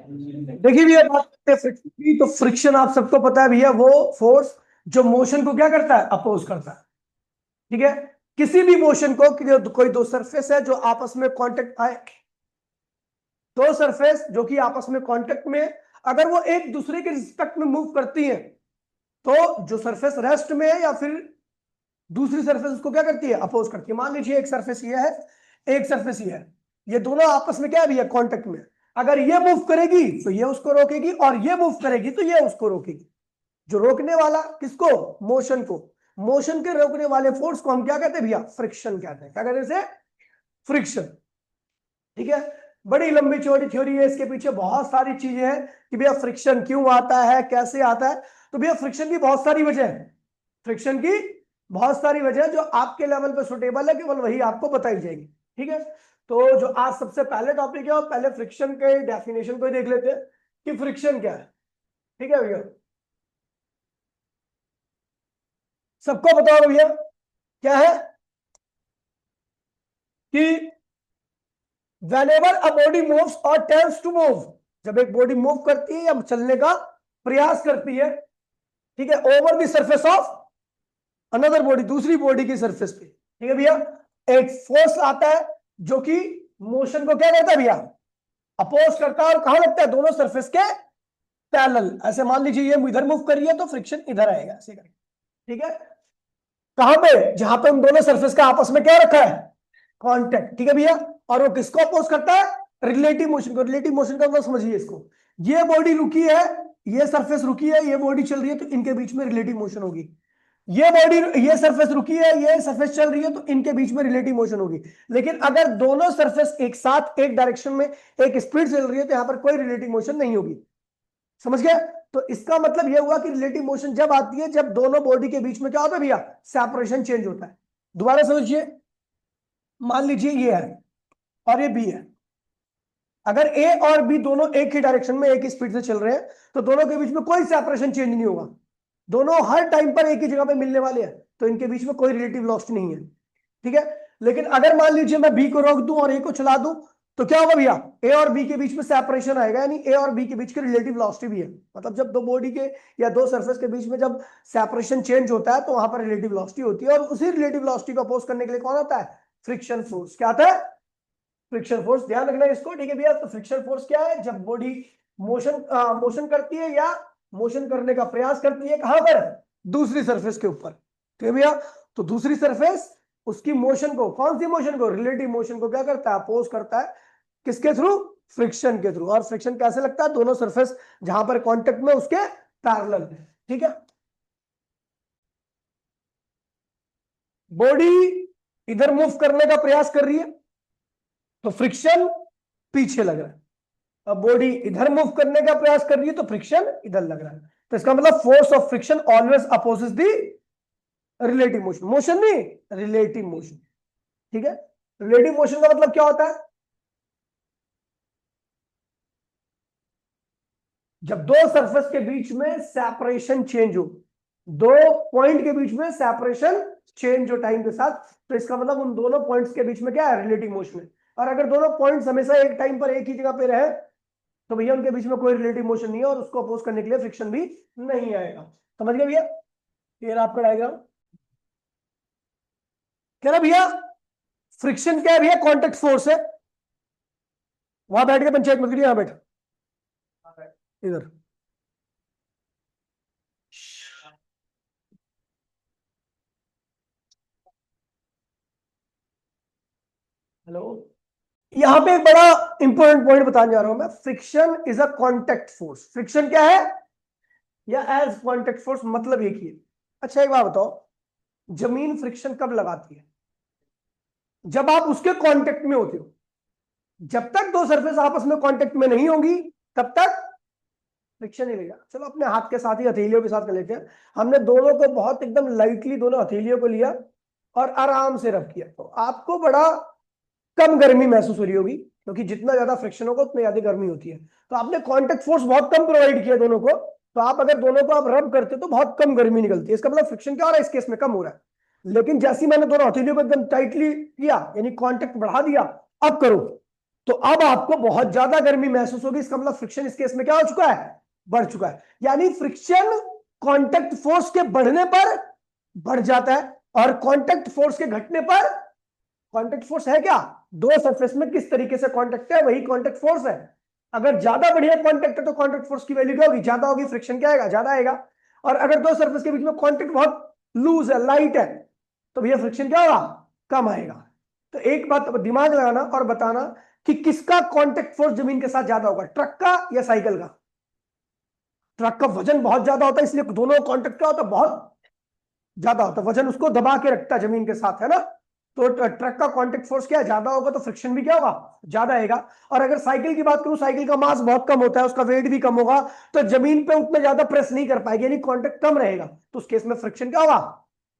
देखिए भैया, बात करते हैं फ्रिक्शन की। तो फ्रिक्शन आप सबको पता है भैया, वो फोर्स जो मोशन को क्या करता है, अपोज करता है। ठीक है, किसी भी मोशन को कोई दो सरफेस है जो आपस में कांटेक्ट आए, दो सरफेस जो कि आपस में कांटेक्ट में, अगर वो एक दूसरे के रिस्पेक्ट में मूव करती हैं, तो जो सरफेस रेस्ट में है या फिर दूसरी सरफेस उसको क्या करती है, अपोज करती है। मान लीजिए एक सरफेस ये है, एक सरफेस ये है, ये दोनों आपस में क्या है भैया, कांटेक्ट में। अगर ये मूव करेगी तो ये उसको रोकेगी, और ये मूव करेगी तो ये उसको रोकेगी। जो रोकने वाला किसको, मोशन को, मोशन के रोकने वाले फोर्स को हम क्या कहते हैं भैया, फ्रिक्शन कहते हैं। क्या कहते हैं इसे, फ्रिक्शन। ठीक है, बड़ी लंबी चौड़ी थ्योरी है, इसके पीछे बहुत सारी चीजें हैं कि भैया फ्रिक्शन क्यों आता है, कैसे आता है। तो भैया फ्रिक्शन की बहुत सारी वजह है, फ्रिक्शन की बहुत सारी वजह जो आपके लेवल पे सुटेबल है, केवल वही आपको बताई जाएगी। ठीक है, तो जो आज सबसे पहले टॉपिक है, पहले फ्रिक्शन के डेफिनेशन को ही देख लेते हैं कि फ्रिक्शन क्या है। ठीक है भैया, सबको बताओ भैया क्या है कि whenever a body moves or tends to move, जब एक बॉडी मूव करती है या चलने का प्रयास करती है, ठीक है, over the surface of another body, दूसरी बॉडी की सरफेस पे, ठीक है भैया, एक फोर्स आता है जो कि मोशन को क्या करता है भैया, अपोज करता है। और कहां लगता है, दोनों सरफेस के पैरेलल। ऐसे मान लीजिए ये इधर मूव कर रही है तो फ्रिक्शन इधर आएगा, ऐसे करके। ठीक है, कहां पे, जहां पे हम दोनों सरफेस का आपस में क्या रखा है, कांटेक्ट। ठीक है भैया, और वो किसको अपोज करता है, रिलेटिव मोशन को। रिलेटिव मोशन का मतलब समझिए इसको, ये बॉडी रुकी है, ये सरफेस रुकी है, ये बॉडी चल रही है, तो इनके बीच में रिलेटिव मोशन होगी। ये बॉडी, ये सरफेस रुकी है, ये सरफेस चल रही है, तो इनके बीच में रिलेटिव मोशन होगी। लेकिन अगर दोनों सरफेस एक साथ एक डायरेक्शन में एक स्पीड चल रही है, तो यहां पर कोई रिलेटिव मोशन नहीं होगी। समझ गया, तो इसका मतलब यह हुआ कि रिलेटिव मोशन जब आती है जब दोनों बॉडी के बीच में क्या होता है भैया, सेपरेशन चेंज होता है। दोबारा समझिए, मान लीजिए ये है और ये बी है, अगर ए और बी दोनों एक ही डायरेक्शन में एक ही स्पीड से चल रहे हैं, तो दोनों के बीच में कोई सेपरेशन चेंज नहीं होगा, दोनों हर टाइम पर एक ही जगह पे मिलने वाले हैं, तो इनके बीच में कोई रिलेटिव वेलोसिटी नहीं है। ठीक है, लेकिन अगर मान लीजिए मैं बी को रोक दूं और ए को चला दूं, तो क्या होगा भैया, ए और बी के बीच में सेपरेशन आएगा, यानी ए और बी के बीच की रिलेटिव वेलोसिटी भी है। मतलब जब दो बॉडी के या दो सरफेस के बीच में जब सेपरेशन चेंज होता है, तो वहां पर रिलेटिव वेलोसिटी होती है, और उसी रिलेटिव वेलोसिटी को अपोज करने के लिए कौन होता है, फ्रिक्शन फोर्स। क्या आता है, फ्रिक्शन फोर्स। ध्यान रखना है इसको। ठीक है भैया, तो फ्रिक्शन फोर्स क्या है, जब बॉडी मोशन मोशन करती है या मोशन करने का प्रयास करती है, कहां पर, दूसरी सरफेस के ऊपर। ठीक है भैया, तो दूसरी सरफेस उसकी मोशन को, कौन सी मोशन को, रिलेटिव मोशन को क्या करता है, अपोज करता है। किसके थ्रू, फ्रिक्शन के थ्रू। और फ्रिक्शन कैसे लगता है, दोनों सरफेस जहां पर कांटेक्ट में उसके पैरेलल। ठीक है, बॉडी इधर मूव करने का प्रयास कर रही है, तो फ्रिक्शन पीछे लग रहा है। अब बॉडी इधर मूव करने का प्रयास कर रही है, तो फ्रिक्शन इधर लग रहा है। तो इसका मतलब force of friction always opposes the relative motion, motion नहीं, रिलेटिव मोशन। ठीक है, रिलेटिव मोशन का मतलब क्या होता है, जब दो सरफेस के बीच में सेपरेशन चेंज हो, दो पॉइंट के बीच में सेपरेशन चेंज हो टाइम के साथ, तो इसका मतलब उन दोनों पॉइंट्स के बीच में क्या है, रिलेटिव मोशन है। और अगर दोनों पॉइंट्स हमेशा एक टाइम पर एक ही जगह पे रहे, तो भैया उनके बीच में कोई रिलेटिव मोशन नहीं है, और उसको अपोज करने के लिए फ्रिक्शन भी नहीं आएगा। समझ गए भैया, ये रहा आपका डायग्राम। कह रहा भैया फ्रिक्शन क्या है भैया, कांटेक्ट फोर्स है। वहां बैठ के पंचायत मत करिए, यहां बैठ, इधर। हेलो, यहां पे एक बड़ा इंपॉर्टेंट पॉइंट बताने जा रहा हूं मैं। Friction is a contact force. Friction क्या है, या एज कांटेक्ट फोर्स, मतलब एक ही है। अच्छा एक बात बताओ, जमीन फ्रिक्शन कब लगाती है, जब आप उसके कांटेक्ट में होते हो। जब तक दो सरफेस आपस में कांटेक्ट में नहीं होगी, तब तक फ्रिक्शन ही रहेगा। चलो अपने हाथ के साथ ही हथेलियों के साथ कर लेते हैं। हमने दोनों को बहुत एकदम लाइटली दोनों हथेलियों को लिया और आराम से रब किया, तो आपको बड़ा कम गर्मी महसूस हो रही होगी, क्योंकि जितना ज्यादा फ्रिक्शन होगा उतनी ज्यादा गर्मी होती है। तो आपने कांटेक्ट फोर्स बहुत कम प्रोवाइड किया दोनों को, तो आप अगर दोनों को आप रब करते तो बहुत कम गर्मी निकलती है। इसका मतलब फ्रिक्शन क्या हो रहा है, इस केस में कम हो रहा है। लेकिन जैसे मैंने दोनों हथेलियों को एकदम टाइटली किया, यानी कांटेक्ट बढ़ा दिया, अब करो, तो अब आपको बहुत ज्यादा गर्मी महसूस होगी, इसका मतलब फ्रिक्शन इस केस में क्या हो चुका है, बढ़ चुका है। यानी फ्रिक्शन कांटेक्ट फोर्स के बढ़ने पर बढ़ जाता है और कांटेक्ट फोर्स के घटने पर, कांटेक्ट फोर्स है क्या, दो सरफेस में किस तरीके से कांटेक्ट है वही कांटेक्ट फोर्स है। अगर ज्यादा बढ़िया कांटेक्ट है तो कांटेक्ट फोर्स की वैल्यू क्या होगी, ज्यादा होगी, फ्रिक्शन क्या आएगा, ज्यादा आएगा। और अगर दो सरफेस के बीच में कांटेक्ट बहुत लूज है, लाइट है, तो भैया फ्रिक्शन क्या होगा, कम आएगा। तो एक बात दिमाग लगाना और बताना कि किसका कांटेक्ट फोर्स जमीन के साथ ज्यादा होगा, ट्रक का या साइकिल का। ट्रक का वजन बहुत ज्यादा होता है, इसलिए दोनों कांटेक्ट क्या होता है, बहुत ज्यादा होता है, वजन उसको दबा के रखता है जमीन के साथ, है ना। तो ट्रक का कांटेक्ट फोर्स क्या है, ज्यादा होगा, तो फ्रिक्शन भी क्या होगा, ज्यादा आएगा। और अगर साइकिल की बात करूं, साइकिल का मास बहुत कम होता है, उसका वेट भी कम होगा, तो जमीन पे उतना ज्यादा प्रेस नहीं कर पाएगी, यानी कांटेक्ट कम रहेगा, तो उस केस में फ्रिक्शन क्या होगा,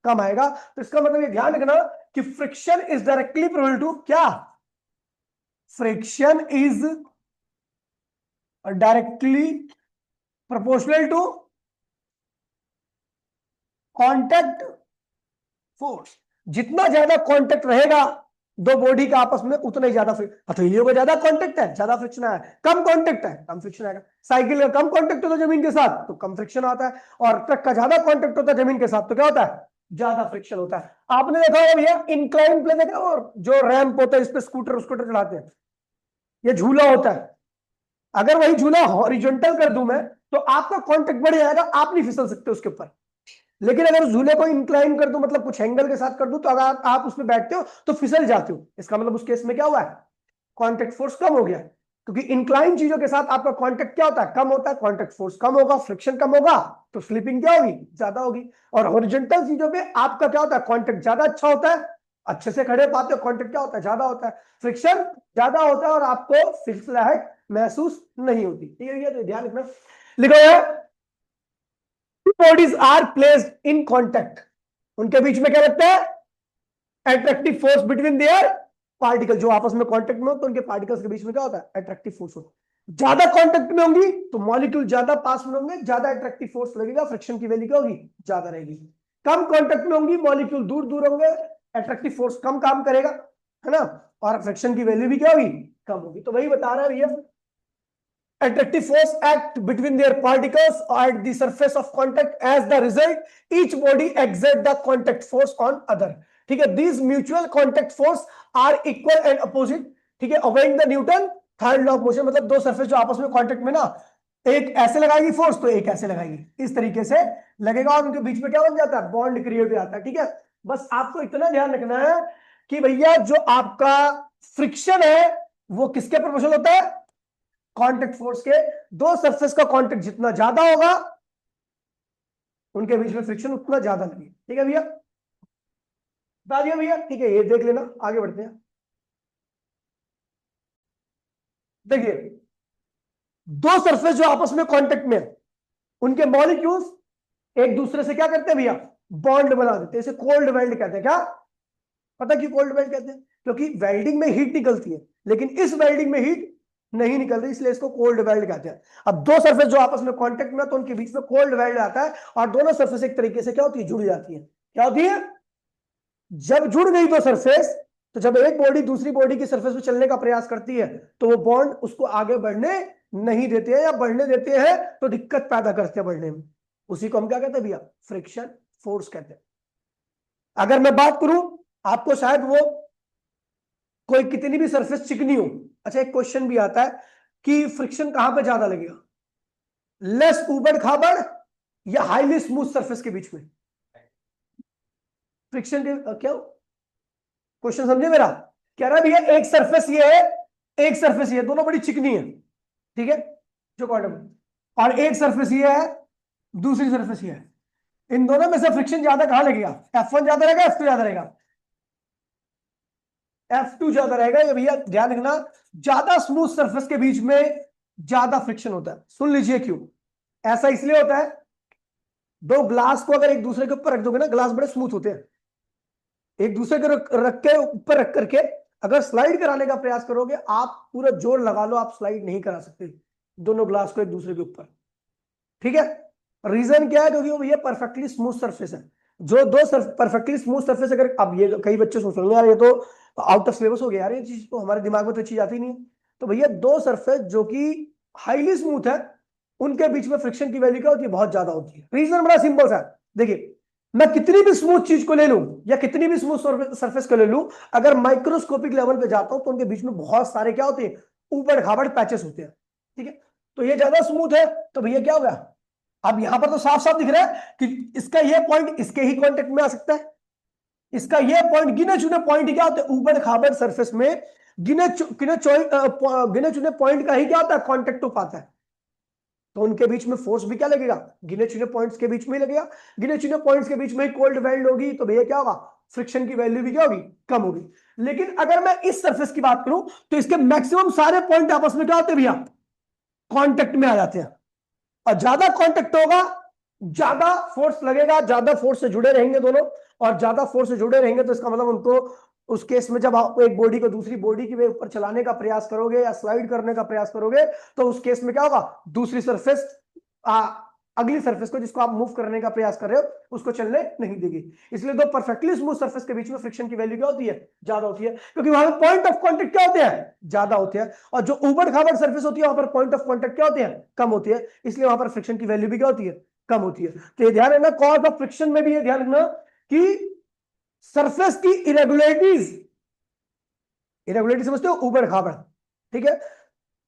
कम आएगा। तो इसका मतलब ये ध्यान रखना कि friction is directly proportional to क्या, friction is directly proportional to contact force. जितना ज्यादा कांटेक्ट रहेगा दो बॉडी का आपस में, उतना ही ज्यादा हथेलियों का ज्यादा कांटेक्ट है, ज्यादा फ्रिक्शन आया, कम कांटेक्ट है, कम फ्रिक्शन आएगा। साइकिल का कम कांटेक्ट होता है जमीन के साथ तो कम फ्रिक्शन आता है, और ट्रक का ज्यादा कांटेक्ट होता है जमीन के साथ तो क्या होता है, ज्यादा फ्रिक्शन होता है। आपने देखा होगा भैया इंक्लाइन प्लेन देखा, और जो रैंप होता है इस पे स्कूटर स्कूटर चलाते हैं, ये झूला होता है। अगर वही झूला हॉरिजॉन्टल कर दूं मैं तो आपका कांटेक्ट बढ़ जाएगा, आप नहीं फिसल सकते उसके ऊपर। लेकिन अगर झूले को इंक्लाइन कर दूं, मतलब कुछ एंगल के साथ कर दूं, तो अगर आप उसमें बैठते हो तो फिसल जाते हो। इसका मतलब उस केस में क्या हुआ है, कांटेक्ट फोर्स कम हो गया, क्योंकि इंक्लाइन चीजों के साथ आपका कांटेक्ट क्या होता है, कम होता है, कांटेक्ट फोर्स कम होगा, फ्रिक्शन कम होगा, तो स्लिपिंग क्या होगी, ज्यादा होगी। और हॉरिजॉन्टल चीजों पे आपका क्या होता है, कांटेक्ट ज्यादा अच्छा होता है, अच्छे से खड़े पाते हो, कांटेक्ट क्या होता है, ज्यादा होता है, फ्रिक्शन ज्यादा होता है, और आपको फिसलाहट महसूस नहीं होती। ठीक है, तो ध्यान रखना। लिखो है bodies are placed in contact, उनके बीच में क्या लगता है, attractive force between their particle, जो आपस में कांटेक्ट में हो तो उनके पार्टिकल्स के बीच में क्या होता है, अट्रैक्टिव फोर्स होता है। ज्यादा कांटेक्ट में होंगी तो मॉलिक्यूल ज्यादा पास में होंगे, ज्यादा अट्रैक्टिव फोर्स लगेगा, फ्रिक्शन की वैल्यू क्या होगी, ज्यादा रहेगी। कम कांटेक्ट में होंगी, मॉलिक्यूल दूर दूर होंगे, अट्रैक्टिव फोर्स कम काम करेगा, है ना, और फ्रिक्शन की वैल्यू भी क्या होगी, कम होगी। तो वही बता रहा है भैया, attractive force act between their particles at the surface of contact. As the result, each body exert the contact force on other. ठीक है, these mutual contact force are equal and opposite. ठीक है, obeying the Newton third law of motion, मतलब दो surface जो आपस में contact में ना, एक ऐसे लगाएगी फोर्स तो एक ऐसे लगाएगी, इस तरीके से लगेगा, और उनके बीच में क्या बन जाता है, बॉन्ड क्रिएट हो जाता है। ठीक है, बस आपको इतना ध्यान रखना है कि भैया जो आपका फ्रिक्शन है वो किसके प्रोपोर्शनल होता है, कांटेक्ट फोर्स के। दो सरफेस का कांटेक्ट जितना ज्यादा होगा उनके बीच में फ्रिक्शन उतना ज्यादा लगेगा। ठीक है भैया, बता दिया भैया, ठीक है, ये देख लेना, आगे बढ़ते हैं। देखिए दो सरफेस जो आपस में कांटेक्ट में है, उनके मॉलिक्यूल्स एक दूसरे से क्या करते हैं भैया, बॉन्ड बना देते हैं, इसे कोल्ड वेल्ड कहते हैं। क्या पता क्यों कोल्ड वेल्ड कहते हैं, क्योंकि वेल्डिंग में हीट निकलती है, लेकिन इस वेल्डिंग में हीट नहीं निकल रही, इसलिए इसको कोल्ड वेल्ड कहते हैं। अब दो सरफेस जो आपस में कांटेक्ट में, तो उनके बीच में कोल्ड वेल्ड आता है, और दोनों सरफेस एक तरीके से क्या होती है, जुड़ जाती है। क्या होती है, जब जुड़ गई दो सरफेस, तो जब एक बॉडी दूसरी बॉडी की सरफेस पे चलने का प्रयास करती है तो वो बॉन्ड उसको आगे बढ़ने नहीं देते हैं, या बढ़ने देते हैं तो दिक्कत पैदा करते हैं बढ़ने में। उसी को हम क्या कहते हैं भैया, फ्रिक्शन फोर्स कहते हैं। अगर मैं बात करूं, आपको शायद वो कोई कितनी भी सरफेस चिकनी हो, अच्छा एक क्वेश्चन भी आता है कि फ्रिक्शन कहां पे ज्यादा लगेगा, लेस उबड़ खाबड़ या हाईली स्मूथ सरफेस के बीच में, फ्रिक्शन के क्या, क्वेश्चन समझे मेरा, कह रहा है भैया एक सरफेस ये है, एक सरफेस ये, दोनों बड़ी चिकनी है, ठीक है, जो क्वाड्रेंट, और एक सरफेस ये है, दूसरी सरफेस ये है, इन दोनों में से फ्रिक्शन ज्यादा कहां लगेगा, F1 ज्यादा रहेगा, F2 ज्यादा रहेगा, F2 ज्यादा रहेगा। ये भैया ध्यान रखना, ज्यादा स्मूथ सरफेस के बीच में ज्यादा फ्रिक्शन होता है। सुन लीजिए क्यों, ऐसा इसलिए होता है, दो ग्लास को अगर एक दूसरे के ऊपर रख दोगे ना, ग्लास बड़े स्मूथ होते हैं, एक दूसरे को रख के ऊपर रख करके अगर स्लाइड कराने का प्रयास करोगे, आप पूरा जोर लगा लो, आप स्लाइड नहीं करा सकते दोनों ग्लास को एक दूसरे के ऊपर। ठीक है, रीजन क्या है, क्योंकि वो भैया परफेक्टली स्मूथ सरफेस है। जो दो परफेक्टली स्मूथ सरफेस, अगर अब ये कई बच्चे सोच रहे हैं यार ये तो आउट ऑफ सिलेबस हो गया यार, ये चीज तो हमारे दिमाग में तो चीज आती नहीं है। तो भैया दो सरफेस जो कि हाईली स्मूथ है उनके बीच में फ्रिक्शन की वैल्यू क्या होती है, बहुत ज्यादा होती है। रीजन बड़ा सिंपल सा है, देखिए मैं कितनी भी स्मूथ चीज को ले लूं या कितनी भी स्मूथ सरफेस को ले लूं, अगर माइक्रोस्कोपिक लेवल पे जाता हूं तो उनके बीच में बहुत सारे क्या होते हैं, ऊबड़ खाबड़ पैचेस होते हैं। ठीक है, तो ये ज्यादा स्मूथ है तो भैया क्या होगा, अब यहां पर तो साफ साफ दिख रहा है कि इसका ये पॉइंट इसके ही कांटेक्ट में आ सकता है, इसका ये पॉइंट गिने चुने पॉइंट क्या होते हैं, ऊबड़ खाबड़ सरफेस में गिने चुने पॉइंट का ही क्या होता है, कांटेक्ट हो पाता है। तो उनके बीच में फोर्स भी क्या लगेगा, गिने चुने पॉइंट्स के बीच में ही लगेगा। गिने चुने पॉइंट्स के बीच में ही कोल्ड वेल्ड होगी तो भैया क्या होगा, फ्रिक्शन की वैल्यू भी क्या होगी, कम होगी। लेकिन अगर मैं इस सरफेस की बात करूं तो इसके मैक्सिमम सारे पॉइंट आपस में क्या होते हैं भैया, कांटेक्ट में आ जाते हैं। और ज्यादा कांटेक्ट होगा ज्यादा फोर्स लगेगा, ज्यादा फोर्स से जुड़े रहेंगे दोनों, और ज्यादा फोर्स से जुड़े रहेंगे तो इसका मतलब उनको उस केस में जब आप एक बॉडी को दूसरी बॉडी के ऊपर चलाने का प्रयास करोगे या स्लाइड करने का प्रयास करोगे तो उस केस में क्या होगा, दूसरी सरफेस अगली सरफेस को जिसको आप मूव करने का प्रयास कर रहे हो उसको चलने नहीं देगी। इसलिए दो परफेक्टली स्मूथ सरफेस के बीच में फ्रिक्शन की वैल्यू क्या होती है, ज्यादा होती है, क्योंकि वहां पे पॉइंट ऑफ कांटेक्ट क्या होते हैं, ज्यादा होते हैं। और जो ऊबड़ खाबड़ सरफेस होती है वहां पर पॉइंट ऑफ कांटेक्ट क्या होते हैं, कम होती है, इसलिए वहां पर फ्रिक्शन की वैल्यू भी क्या होती है, कम होती है। तो ये ध्यान रखना, कॉज ऑफ फ्रिक्शन में भी ये ध्यान रखना कि सरफेस की इरेगुलरिटी समझते हो, ऊबड़ खाबड़। ठीक है,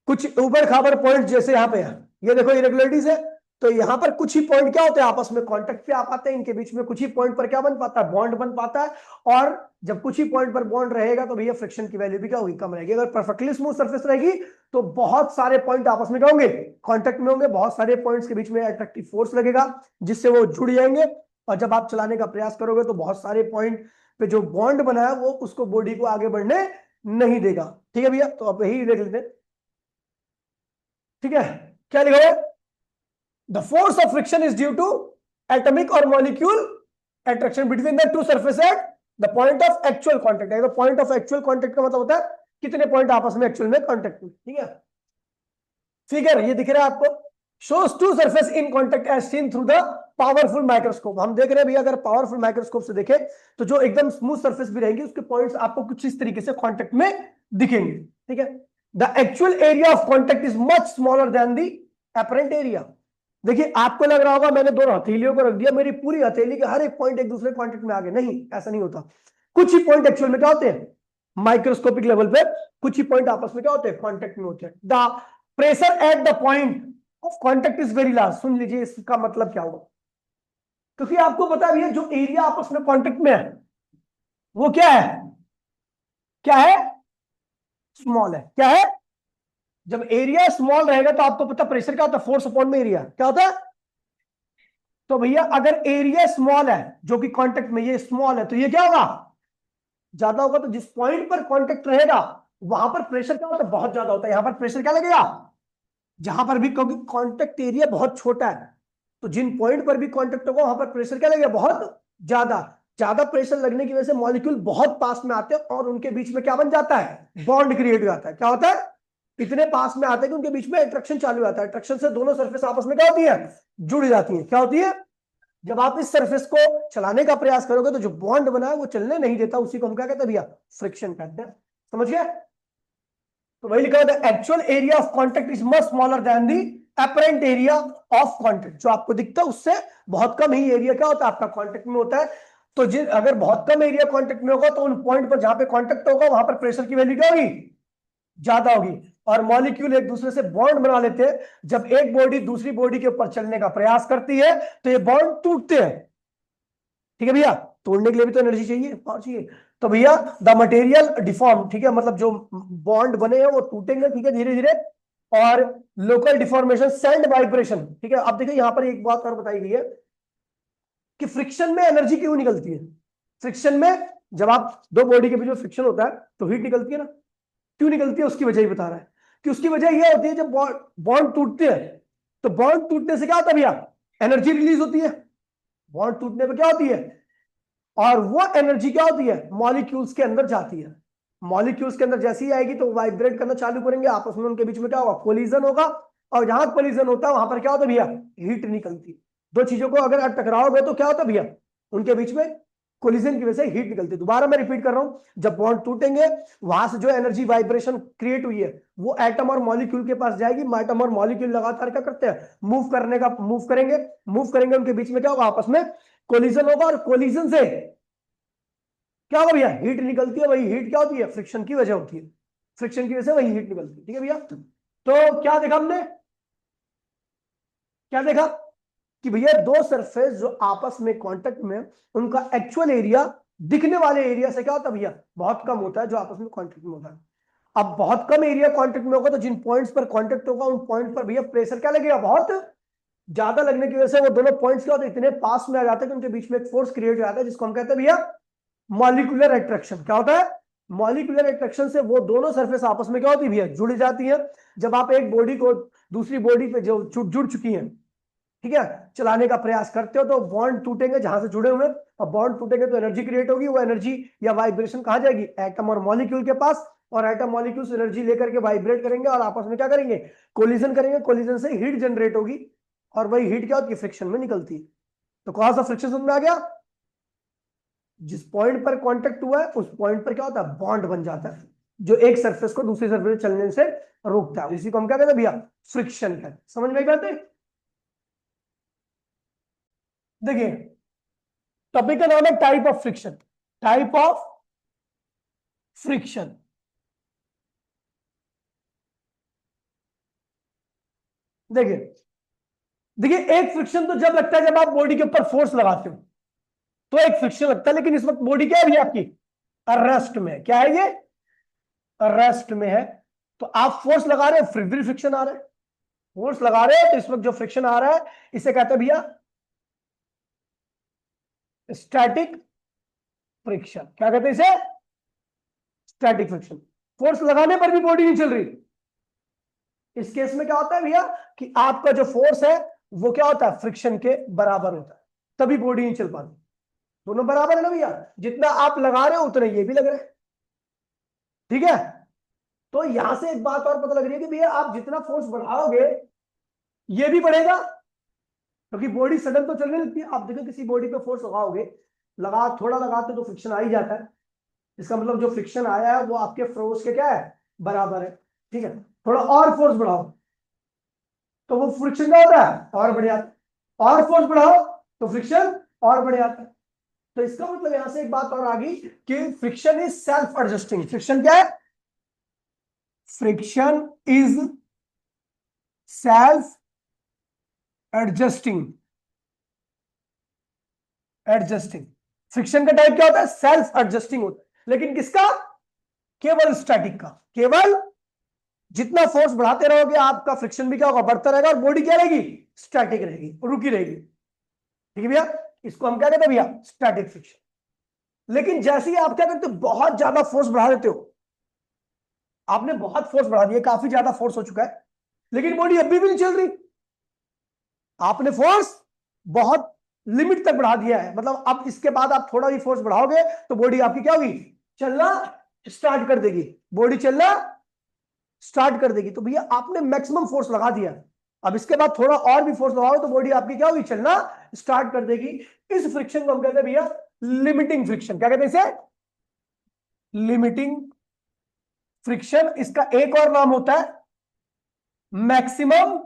कुछ ऊबड़ खाबड़ पॉइंट जैसे यहां पे है, ये देखो इरेगुलरिटीज है, तो यहां पर कुछ ही पॉइंट क्या होते हैं, आपस में कांटेक्ट पे आ पाते हैं, इनके बीच में कुछ ही पॉइंट पर क्या बन पाता है, बॉन्ड बन पाता है। और जब कुछ ही पॉइंट पर बॉन्ड रहेगा तो भैया फ्रिक्शन की वैल्यू भी क्या होगी, कम रहेगी। अगर परफेक्टली स्मूथ सरफेस रहेगी तो बहुत सारे पॉइंट आपस में क्या होंगे, कांटेक्ट में होंगे, बहुत सारे पॉइंट्स के बीच में अट्रैक्टिव फोर्स लगेगा जिससे वो जुड़ जाएंगे, और जब आप चलाने का प्रयास करोगे तो बहुत सारे पॉइंट पे जो बॉन्ड बना है वो उसको बॉडी को आगे बढ़ने नहीं देगा। ठीक है भैया, तो आप यही देख लेते हैं। ठीक है, क्या लिखा है, the force of friction is due to atomic और molecule attraction between the two surface at the point of actual contact. तो पॉइंट ऑफ एक्चुअल कांटेक्ट का मतलब होता है कितने पॉइंट आपस में एक्चुअल में कांटेक्ट में। ठीक है, फिगर ये दिख रहा है आपको, shows two surface in contact as seen through the powerful microscope. हम देख रहे हैं भैया, अगर पावरफुल माइक्रोस्कोप से देखें तो जो एकदम स्मूथ सरफेस भी रहेंगी उसके पॉइंट्स आपको कुछ इस तरीके से कांटेक्ट में दिखेंगे। ठीक है, the actual area of contact is much smaller than the apparent area. देखिए आपको लग रहा होगा मैंने दो हथेलियों को रख दिया, मेरी पूरी हथेली के हर एक पॉइंट एक दूसरे कांटेक्ट में आ गए, नहीं ऐसा नहीं होता। कुछ ही पॉइंट एक्चुअल में क्या होते हैं, माइक्रोस्कोपिक लेवल पे कुछ ही पॉइंट आपस में क्या होते हैं, कांटेक्ट में होते हैं। The pressure at the point of contact is very large. सुन लीजिए इसका मतलब क्या होगा, क्योंकि आपको पता है जो एरिया आपस में कांटेक्ट में है वो क्या है, क्या है, स्मॉल है। क्या है, जब एरिया स्मॉल रहेगा तो आपको पता प्रेशर क्या होता है, फोर्स अपॉन में एरिया क्या होता है। तो भैया अगर एरिया स्मॉल है जो कि कांटेक्ट में ये स्मॉल है तो ये क्या होगा, ज्यादा होगा। तो जिस पॉइंट पर कांटेक्ट रहेगा वहां पर प्रेशर क्या होता है, बहुत ज्यादा होता है। यहां पर प्रेशर क्या लगेगा, जहां पर भी, क्योंकि कांटेक्ट एरिया बहुत छोटा है तो जिन पॉइंट पर भी कांटेक्ट होगा वहां पर प्रेशर क्या लगेगा, बहुत ज्यादा। ज्यादा प्रेशर लगने की वजह से मॉलिक्यूल बहुत पास में आते हैं और उनके बीच में क्या बन जाता है, बॉन्ड क्रिएट हो जाता है। क्या होता है, इतने पास में आते हैं कि उनके बीच में अट्रैक्शन चालू हो जाता है। अट्रैक्शन से दोनों सरफेस आपस में क्या होती है, जुड़ जाती है। क्या होती है, जब आप इस सरफेस को चलाने का प्रयास करोगे तो जो बॉन्ड बना है वो चलने नहीं देता, उसी को हम क्या कहते हैं भैया, फ्रिक्शन कहते हैं। समझ गए, तो वही लिखा है actual area of contact is much smaller than the apparent area of contact. जो आपको दिखता है उससे बहुत कम ही एरिया क्या होता है, आपका कांटेक्ट में होता है। तो अगर बहुत कम एरिया कांटेक्ट में होगा तो उन पॉइंट पर जहां पे कांटेक्ट होगा वहां पर प्रेशर की वैल्यू क्या होगी, ज्यादा होगी। और मॉलिक्यूल एक दूसरे से बॉन्ड बना लेते हैं। जब एक बॉडी दूसरी बॉडी के ऊपर चलने का प्रयास करती है तो ये बॉन्ड टूटते हैं। ठीक है भैया, तोड़ने के लिए भी तो एनर्जी चाहिए, पावर चाहिए। तो भैया द मटेरियल डिफॉर्म, ठीक है, मतलब जो बॉन्ड बने हैं वो टूटेंगे, ठीक है, धीरे धीरे। और लोकल डिफॉर्मेशन, सैंड वाइब्रेशन। ठीक है, अब देखिए यहां पर एक बात और बताई गई है कि फ्रिक्शन में एनर्जी क्यों निकलती है। फ्रिक्शन में जब आप दो बॉडी के बीच में फ्रिक्शन होता है तो हीट निकलती है ना, क्यों निकलती है उसकी वजह ही बता रहा है कि उसकी वजह यह होती है जब बॉन्ड टूटते हैं तो बॉन्ड टूटने से क्या होता है भैया, एनर्जी रिलीज होती है। बॉन्ड टूटने पर क्या होती है, और वो एनर्जी क्या होती है, मॉलिक्यूल्स के अंदर जाती है। मॉलिक्यूल्स के अंदर जैसे ही आएगी तो वाइब्रेट करना चालू करेंगे, आपस में उनके बीच में क्या होगा, कोलिजन होगा। और जहां कोलिजन होता है वहां पर क्या होता है भैया, हीट निकलती है। दो चीजों को अगर टकराओगे तो क्या होता है भैया, उनके बीच में कोलिजन की वजह से हीट निकलती है। दोबारा मैं रिपीट कर रहा हूं, जब बॉन्ड टूटेंगे वहां से जो एनर्जी वाइब्रेशन क्रिएट हुई है वो एटम और मॉलिक्यूल के पास जाएगी। एटम और मॉलिक्यूल लगातार क्या करते हैं, मूव करेंगे, उनके बीच में क्या होगा, आपस में कोलिजन होगा, और कोलिजन से क्या होगा भैया, हीट निकलती है। वही हीट क्या होती है, फ्रिक्शन की वजह होती है, फ्रिक्शन की वजह से वही हीट निकलती है। ठीक है भैया, तो क्या देखा हमने, क्या देखा कि भैया दो सरफेस जो आपस में कांटेक्ट में, उनका एक्चुअल एरिया दिखने वाले एरिया से क्या होता है भैया, बहुत कम होता है जो आपस में कांटेक्ट में होता है। अब बहुत कम एरिया कांटेक्ट में होगा तो जिन पॉइंट्स पर कांटेक्ट होगा उन पॉइंट पर भैया प्रेशर क्या लगेगा, बहुत ज्यादा लगने की वजह से वो दोनों पॉइंट्स क्या होते हैं, इतने पास में आ जाते हैं कि उनके बीच में एक फोर्स क्रिएट हो जाता है जिसको हम कहते हैं भैया मॉलिक्यूलर अट्रैक्शन। क्या होता है, मॉलिक्यूलर अट्रैक्शन से वो दोनों सरफेस आपस में क्या होती है भैया, जुड़ जाती है। जब आप एक बॉडी को दूसरी बॉडी पे जो जुड़ चुकी है, ठीक है, चलाने का प्रयास करते हो तो बॉन्ड टूटेंगे जहां से जुड़े हुए, और बॉन्ड टूटेंगे तो एनर्जी क्रिएट होगी। वो एनर्जी या वाइब्रेशन कहां जाएगी, एटम और मॉलिक्यूल के पास, और एटम मॉलिक्यूल्स एनर्जी लेकर के वाइब्रेट करेंगे और आपस में क्या करेंगे, कोलिजन करेंगे। कोलिजन से हीट जनरेट होगी और वही हीट क्या होती है, फ्रिक्शन में निकलती है। तो कौन सा फ्रिक्शन समझ में आ गया, जिस पॉइंट पर कांटेक्ट हुआ है उस पॉइंट पर क्या होता है, बॉन्ड बन जाता है जो एक सरफेस को दूसरी सरफेस चलने से रोकता है। इसी को हम क्या कहते हैं भैया, फ्रिक्शन कहते हैं। समझ में आई बात है। देखिए टॉपिक का नाम है type of friction, type of friction. देखिए देखिए एक फ्रिक्शन तो जब लगता है जब आप बॉडी के ऊपर फोर्स लगाते हो तो एक फ्रिक्शन लगता है, लेकिन इस वक्त बॉडी क्या है भैया आपकी, रेस्ट में। क्या है ये, रेस्ट में है। तो आप फोर्स लगा रहे हो फिर भी फ्रिक्शन आ रहा है, फोर्स लगा रहे हो तो इस वक्त जो फ्रिक्शन आ रहा है इसे कहते हैं भैया स्टैटिक फ्रिक्शन। क्या कहते हैं इसे, स्टैटिक फ्रिक्शन। फोर्स लगाने पर भी बॉडी नहीं चल रही। इस केस में क्या होता है भैया कि आपका जो फोर्स है वो क्या होता है, फ्रिक्शन के बराबर होता है, तभी बॉडी नहीं चल पाती। दोनों बराबर है ना भैया, जितना आप लगा रहे हो उतना ये भी लग रहा है। ठीक है, तो यहां से एक बात और पता लग रही है कि भैया आप जितना फोर्स बढ़ाओगे ये भी बढ़ेगा, क्योंकि बॉडी सडन तो चलने लगती है। आप देखो किसी बॉडी पे फोर्स लगाओगे, थोड़ा लगाते तो फ्रिक्शन आ ही जाता है। इसका मतलब जो फ्रिक्शन आया है वो आपके फोर्स के क्या है, बराबर है। ठीक है, थोड़ा और फोर्स बढ़ाओ तो वो फ्रिक्शन क्या होता है, और बढ़ जाता है। और फोर्स बढ़ाओ तो फ्रिक्शन और बढ़ जाता है। तो इसका मतलब यहां से एक बात और आ गई कि friction is self adjusting. Friction क्या है, friction is self adjusting. Adjusting friction का टाइप क्या होता है, सेल्फ एडजस्टिंग होता है। लेकिन किसका, केवल स्टैटिक का। केवल जितना फोर्स बढ़ाते रहोगे आपका फ्रिक्शन भी क्या होगा, बढ़ता रहेगा, और बॉडी क्या रहेगी, स्टैटिक रहेगी, रुकी रहेगी। ठीक है भैया, इसको हम क्या कहते हैं भैया, स्टैटिक फ्रिक्शन। लेकिन जैसे ही आप क्या करते हो, बहुत ज्यादा फोर्स बढ़ा देते हो, आपने बहुत फोर्स बढ़ा दिया, काफी ज्यादा फोर्स हो चुका है, लेकिन बॉडी अभी भी नहीं चल रही। आपने फोर्स बहुत लिमिट तक बढ़ा दिया है, मतलब अब इसके बाद आप थोड़ा भी फोर्स बढ़ाओगे तो बॉडी आपकी क्या होगी, चलना स्टार्ट कर देगी, बॉडी चलना स्टार्ट कर देगी। तो भैया आपने मैक्सिमम फोर्स लगा दिया, अब इसके बाद थोड़ा और भी फोर्स लगाओ तो बॉडी आपकी क्या होगी, चलना स्टार्ट कर देगी। इस फ्रिक्शन को हम कहते हैं भैया लिमिटिंग फ्रिक्शन। क्या कहते हैं इसे, लिमिटिंग फ्रिक्शन। इसका एक और नाम होता है मैक्सिमम,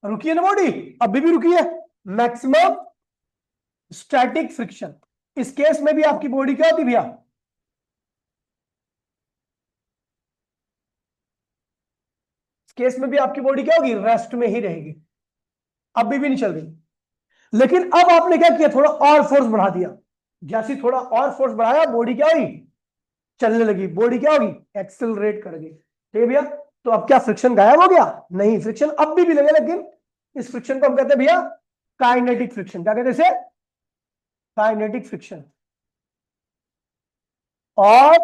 रुकी है ना बॉडी, अभी भी रुकी है, मैक्सिमम स्टैटिक फ्रिक्शन। इस केस में भी आपकी बॉडी क्या होती भैया, इस केस में भी आपकी बॉडी क्या होगी, रेस्ट में ही रहेगी, अभी भी नहीं चल रही। लेकिन अब आपने क्या किया, थोड़ा और फोर्स बढ़ा दिया। जैसे थोड़ा और फोर्स बढ़ाया बॉडी क्या हुई, चलने लगी, बॉडी क्या होगी, एक्सेलरेट कर गई। ठीक है भैया, तो अब क्या फ्रिक्शन गायब हो गया, नहीं, फ्रिक्शन अब भी लगे, लेकिन इस फ्रिक्शन को हम कहते हैं भैया काइनेटिक फ्रिक्शन। क्या कहते हैं इसे, काइनेटिक फ्रिक्शन। और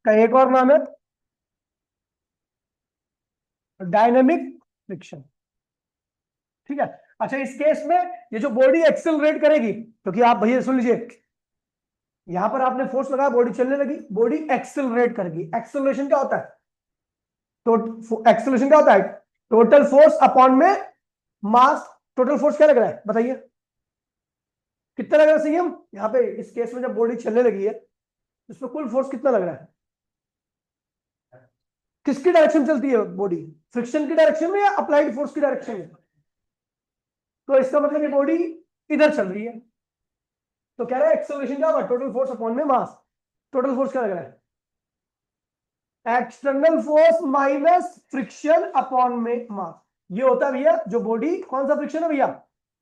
का एक और नाम है डायनेमिक फ्रिक्शन। ठीक है, अच्छा इस केस में ये जो बॉडी एक्सेलरेट करेगी, क्योंकि आप भैया सुन लीजिए, यहां पर आपने फोर्स लगाया, बॉडी चलने लगी, बॉडी एक्सेलरेट करेगी। एक्सेलरेशन क्या होता है, तो एक्सेलरेशन क्या होता है, टोटल फोर्स अपॉन में मास। टोटल फोर्स क्या लग रहा है बताइए, कितना लग रहा है संयम यहाँ पे इस केस में? जब बॉडी चलने लगी है इसमें कुल फोर्स कितना लग रहा है? किसकी डायरेक्शन चलती है बॉडी? फ्रिक्शन की डायरेक्शन में या अप्लाइड फोर्स की डायरेक्शन में? तो इसका मतलब ये बॉडी इधर चल रही है, तो कह रहा है एक्सेलरेशन क्या होगा? टोटल फोर्स अपॉन में मास। टोटल फोर्स क्या लग रहा है? External force minus friction upon में मास। ये होता है भैया जो बॉडी, कौन सा फ्रिक्शन है भैया?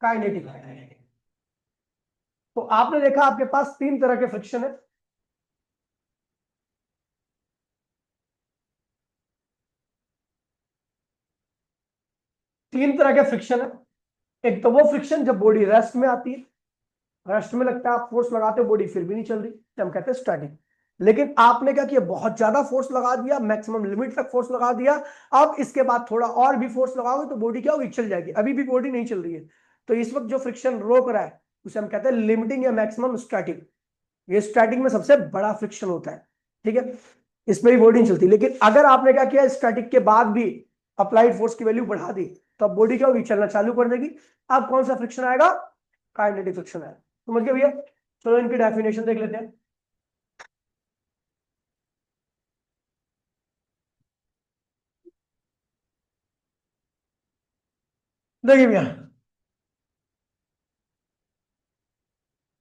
काइनेटिक। तो आपने देखा आपके पास तीन तरह के फ्रिक्शन है। तीन तरह के फ्रिक्शन है। एक तो वो फ्रिक्शन जब बॉडी रेस्ट में आती है, रेस्ट में लगता है, आप फोर्स लगाते हो बॉडी फिर भी नहीं चल रही, तो हम कहते हैं स्टैटिक। लेकिन आपने क्या किया? बहुत ज्यादा फोर्स लगा दिया, मैक्सिमम लिमिट तक फोर्स लगा दिया। अब इसके बाद थोड़ा और भी फोर्स लगाओगे तो बॉडी क्या होगी? चल जाएगी। अभी भी बॉडी नहीं चल रही है, तो इस वक्त जो फ्रिक्शन रोक रहा है उसे हम कहते हैं लिमिटिंग या मैक्सिमम स्टैटिक। ये स्टैटिक में सबसे बड़ा फ्रिक्शन होता है, ठीक है। इसमें भी बॉडी नहीं चलती। लेकिन अगर आपने क्या किया? स्टैटिक के बाद भी अप्लाइड फोर्स की वैल्यू बढ़ा दी, तो अब बॉडी क्या होगी? चलना चालू कर देगी। अब कौन सा फ्रिक्शन आएगा? काइनेटिक फ्रिक्शन आएगा। समझ गए भैया? चलो इनकी डेफिनेशन देख लेते हैं। देखिए भैया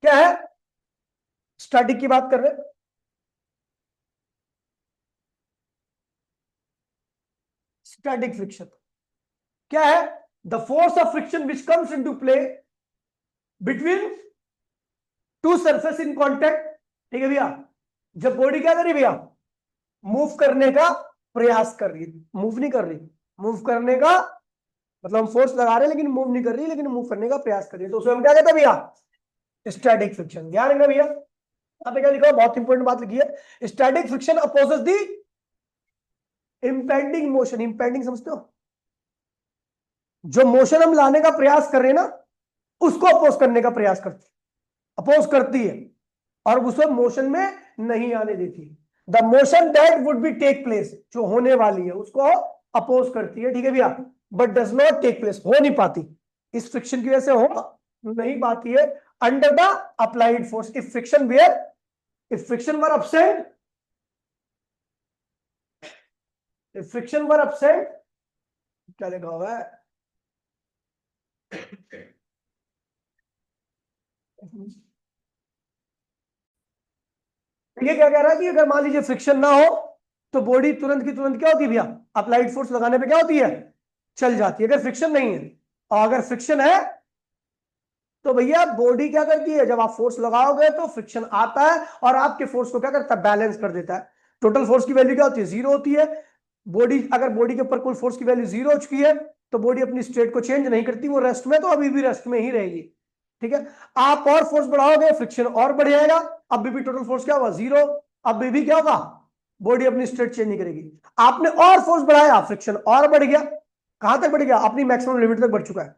क्या है, स्टैटिक की बात कर रहे हैं। स्टैटिक फ्रिक्शन क्या है? The force of friction which comes into play between two surface in contact. ठीक है भैया, जब बॉडी क्या कर रही है भैया? मूव करने का प्रयास कर रही है, मूव नहीं कर रही। मूव करने का मतलब हम फोर्स लगा रहे हैं लेकिन मूव नहीं कर रही, लेकिन मूव करने का प्रयास कर रही है, तो उसे हम क्या कहते हैं भैया? Static friction. ध्यान रखना भैया, यहाँ पे क्या लिखा है? बहुत इंपॉर्टेंट बात लिखी है, स्टैटिक फ्रिक्शन अपोजेस दी इंपेंडिंग मोशन। इंपेंडिंग समझते हो? जो मोशन हम लाने का प्रयास कर रहे हैं ना, उसको अपोज करने का प्रयास करती, अपोज करती है, और उसे मोशन में नहीं आने देती। The motion that would be take place, जो होने वाली है उसको अपोज करती है, ठीक है भैया, but does not take place, हो नहीं पाती। इस फ्रिक्शन की वजह से हो नहीं पाती है under the applied force. If friction were, if friction were absent, if friction were absent, क्या लिखा हुआ है? ये क्या कह रहा है कि अगर मान लीजिए फ्रिक्शन ना हो तो बॉडी तुरंत की तुरंत क्या होती है भैया? अप्लाइड फोर्स लगाने पे क्या होती है? चल जाती है। अगर फ्रिक्शन नहीं है, और अगर फ्रिक्शन है तो भैया बॉडी क्या करती है? जब आप फोर्स लगाओगे तो फ्रिक्शन आता है और आपके फोर्स को क्या करता है? बैलेंस कर देता है। टोटल फोर्स की वैल्यू क्या होती है? जीरो होती है। बॉडी, अगर बॉडी के ऊपर कुल फोर्स की वैल्यू जीरो हो चुकी है तो बॉडी अपनी स्टेट को चेंज नहीं करती, वो रेस्ट में, तो अभी भी रेस्ट में ही रहेगी, ठीक है। आप और फोर्स बढ़ाओगे, फ्रिक्शन और बढ़ जाएगा, अभी भी टोटल फोर्स क्या होगा? जीरो। अभी भी क्या होगा? बॉडी अपनी स्टेट चेंज नहीं करेगी। आपने और फोर्स बढ़ाया, फ्रिक्शन और बढ़ गया। कहां तक बढ़ गया? अपनी मैक्सिमम लिमिट तक बढ़ चुका है।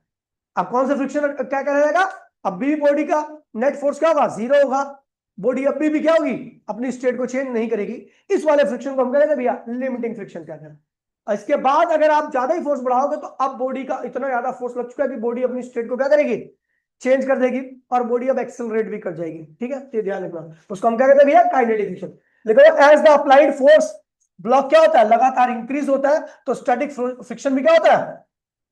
अब कौन सा फ्रिक्शन क्या कर रहेगा? अब भी बॉडी का नेट फोर्स क्या होगा? जीरो होगा। बॉडी अभी भी क्या होगी? अपनी स्टेट को चेंज नहीं करेगी। इस वाले फ्रिक्शन को हम कहेंगे भैया लिमिटिंग फ्रिक्शन कहते हैं। इसके बाद अगर आप ज्यादा ही फोर्स बढ़ाओगे तो अब बॉडी का इतना ज्यादा फोर्स लग चुका है कि बॉडी अपनी स्टेट को क्या करेगी? चेंज कर देगी, और बॉडी अब एक्सेलरेट भी कर जाएगी, ठीक है। ये ध्यान रखना, उसको हम क्या कहते हैं भैया? Kinetic friction. देखो, as the applied force block क्या होता है? लगातार इंक्रीज होता है, तो स्टैटिक फ्रिक्शन भी क्या होता है?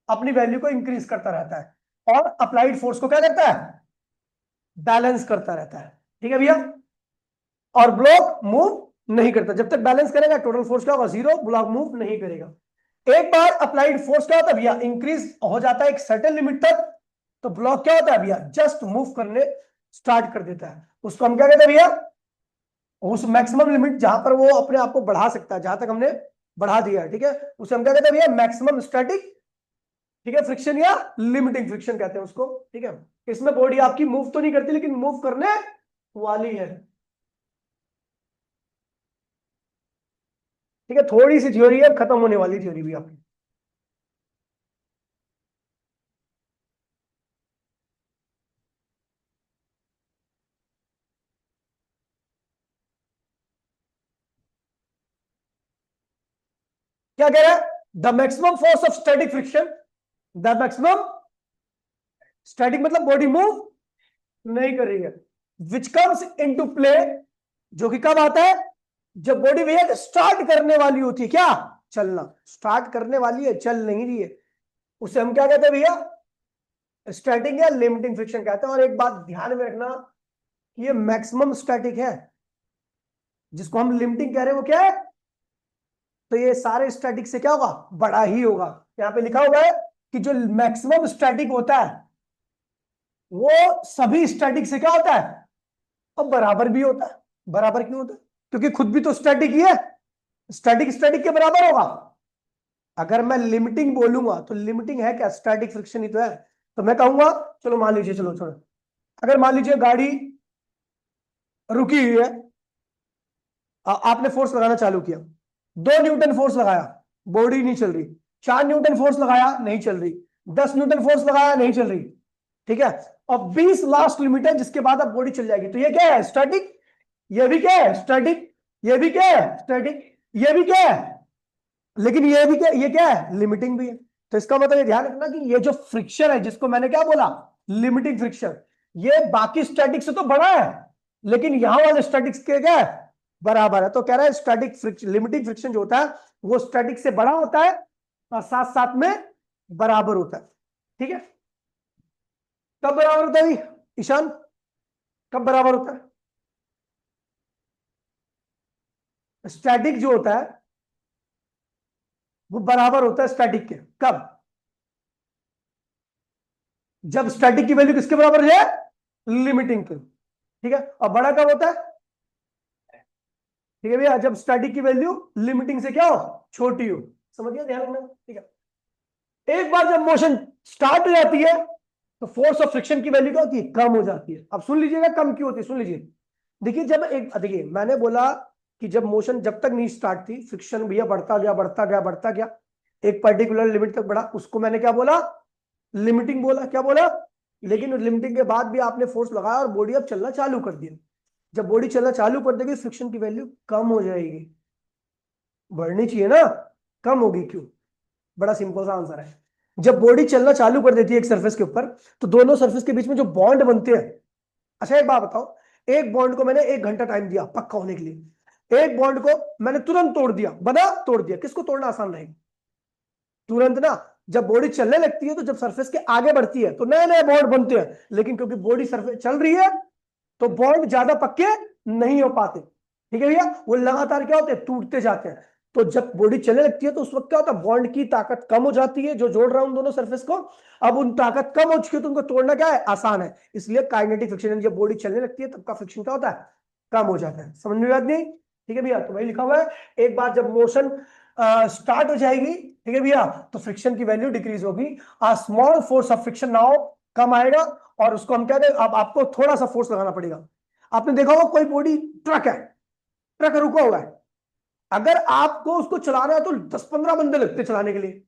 अपनी वैल्यू को इंक्रीज करता रहता है, और अप्लाइड फोर्स को क्या करता है? बैलेंस करता रहता है, ठीक है भैया। और ब्लॉक मूव नहीं करता। जब तक बैलेंस करेगा टोटल फोर्स क्या होगा? जीरो। ब्लॉक मूव नहीं करेगा। एक बार अप्लाइड फोर्स क्या होता है भैया? इंक्रीज हो जाता है एक सर्टेन लिमिट तक, तो ब्लॉक क्या होता है भैया? जस्ट मूव करने स्टार्ट कर देता है। उसको हम क्या कहते हैं भैया? उस मैक्सिमम लिमिट जहां पर वो अपने आप को बढ़ा सकता है, जहां तक हमने बढ़ा दिया है, ठीक है, उसे हम क्या कहते हैं भैया? मैक्सिमम स्टैटिक, ठीक है, फ्रिक्शन, या लिमिटिंग फ्रिक्शन कहते हैं उसको, ठीक है। इसमें बॉडी आपकी मूव तो नहीं करती, लेकिन मूव करने वाली है, ठीक है। थोड़ी सी थ्योरी है, खत्म होने वाली थ्योरी भी आपकी। क्या कह रहा है? The maximum force of static friction, the maximum, static मतलब बॉडी मूव नहीं कर रही है, विच कम्स इनटू प्ले, जो कि कब आता है, जब बॉडी भैया स्टार्ट करने वाली होती है, क्या चलना स्टार्ट करने वाली है, चल नहीं रही है, उसे हम क्या कहते हैं भैया, स्टैटिक या लिमिटिंग फ्रिक्शन कहते हैं। और एक बात ध्यान में रखना, ये मैक्सिमम स्टैटिक है, जिसको हम लिमिटिंग कह रहे हैं वो क्या है, तो ये सारे स्टैटिक से क्या होगा, बड़ा ही होगा। यहाँ पे लिखा हुआ है कि जो मैक्सिमम स्टैटिक होता है वो सभी स्टैटिक से क्या होता है, और बराबर भी होता है। बराबर क्यों होता है, क्योंकि खुद भी तो स्टैटिक ही है, स्टैटिक स्टैटिक के बराबर होगा। अगर मैं लिमिटिंग बोलूंगा तो लिमिटिंग है क्या, स्टैटिक फ्रिक्शन ही तो है। तो मैं कहूंगा, चलो मान लीजिए, चलो छोड़ो, अगर मान लीजिए गाड़ी रुकी हुई है, आपने फोर्स लगाना चालू किया, 2 न्यूटन फोर्स लगाया, बॉडी नहीं चल रही, 4 न्यूटन फोर्स लगाया, नहीं चल रही, 10 न्यूटन फोर्स लगाया, नहीं चल रही, ठीक है, और 20 लास्ट लिमिट है जिसके बाद अब बॉडी चल जाएगी, तो ये क्या है, स्टैटिक। ये भी क्या है, स्टैटिक। ये भी क्या है, स्टैटिक। ये भी क्या है, लेकिन ये भी क्या, ये क्या है, लिमिटिंग भी है। तो इसका मतलब ये ध्यान रखना कि ये जो फ्रिक्शन है, जिसको मैंने क्या बोला, लिमिटिंग फ्रिक्शन, ये बाकी स्टैटिक से तो बड़ा है, लेकिन यहां वाले स्टैटिक्स के क्या है, बराबर है। तो कह रहा है स्टैटिक फ्रिक्शन, लिमिटिंग फ्रिक्शन जो होता है वो स्टैटिक से बड़ा होता है और साथ साथ में बराबर होता है। ठीक है, कब बराबर होता है ईशान, कब बराबर होता है, स्टैटिक जो होता है वो बराबर होता है स्टैटिक के, कब, जब स्टैटिक की वैल्यू किसके बराबर है, लिमिटिंग के। ठीक है, और बड़ा कब होता है, ठीक है भैया, जब स्टैटिक की वैल्यू लिमिटिंग से क्या हो, छोटी हो। समझ गया, ध्यान रखना। ठीक है, एक बार जब मोशन स्टार्ट हो जाती है तो फोर्स ऑफ फ्रिक्शन की वैल्यू क्या होती है, कम हो जाती है। अब सुन लीजिएगा कम क्यों होती है, सुन लीजिए। देखिए जब एक, देखिए मैंने बोला कि जब मोशन जब तक नहीं स्टार्ट थी, फ्रिक्शन भैया बढ़ता गया बढ़ता गया बढ़ता गया, एक पर्टिकुलर लिमिट तक बढ़ा, उसको मैंने क्या बोला, लिमिटिंग बोला। क्या बोला, लेकिन लिमिटिंग के बाद भी आपने फोर्स लगाया और बॉडी अब चलना चालू कर दिया। जब बॉडी चलना चालू कर देगी, फ्रिक्शन की वैल्यू कम हो जाएगी, बढ़नी चाहिए ना, कम होगी क्यों, बड़ा सिंपल सा आंसर है। जब बॉडी चलना चालू कर देती है एक सरफेस के ऊपर, तो दोनों सरफेस के बीच में जो बॉन्ड बनते हैं, अच्छा एक बात बताओ, एक बॉन्ड को मैंने 1 घंटा टाइम दिया पक्का होने के लिए, एक बॉन्ड को मैंने तुरंत तोड़ दिया, बना तोड़ दिया, किसको तोड़ना आसान रहेगा, तुरंत ना। जब बॉडी चलने लगती है तो जब सरफेस के आगे बढ़ती है तो नए नए बॉन्ड बनते हैं, लेकिन क्योंकि बॉडी सरफेस चल रही है तो बॉन्ड ज्यादा पक्के नहीं हो पाते। ठीक है भैया, वो लगातार क्या होते हैं, टूटते जाते हैं। तो जब बॉडी चलने लगती है तो उस वक्त क्या होता है, बॉन्ड की ताकत कम हो जाती है, जो जोड़ रहा हूं दोनों सरफेस को। अब उन ताकत कम हो चुकी है तो उनको तोड़ना क्या है, आसान है। इसलिए काइनेटिक फ्रिक्शन, जब बॉडी चलने लगती है तब का फ्रिक्शन क्या होता है, कम हो जाता है। समझ में बात नहीं, ठीक है भैया, तो वही लिखा हुआ है, एक बार जब मोशन स्टार्ट हो जाएगी, ठीक है भैया, तो फ्रिक्शन की वैल्यू डिक्रीज होगी, a small force of friction now, कम आएगा, और उसको हम कहते हैं अब आपको थोड़ा सा फोर्स लगाना पड़ेगा। आपने देखा होगा कोई बॉडी ट्रक है, ट्रक रुका हुआ है, अगर आपको उसको चलाना है तो 10-15 बंदे लगते चलाने के लिए,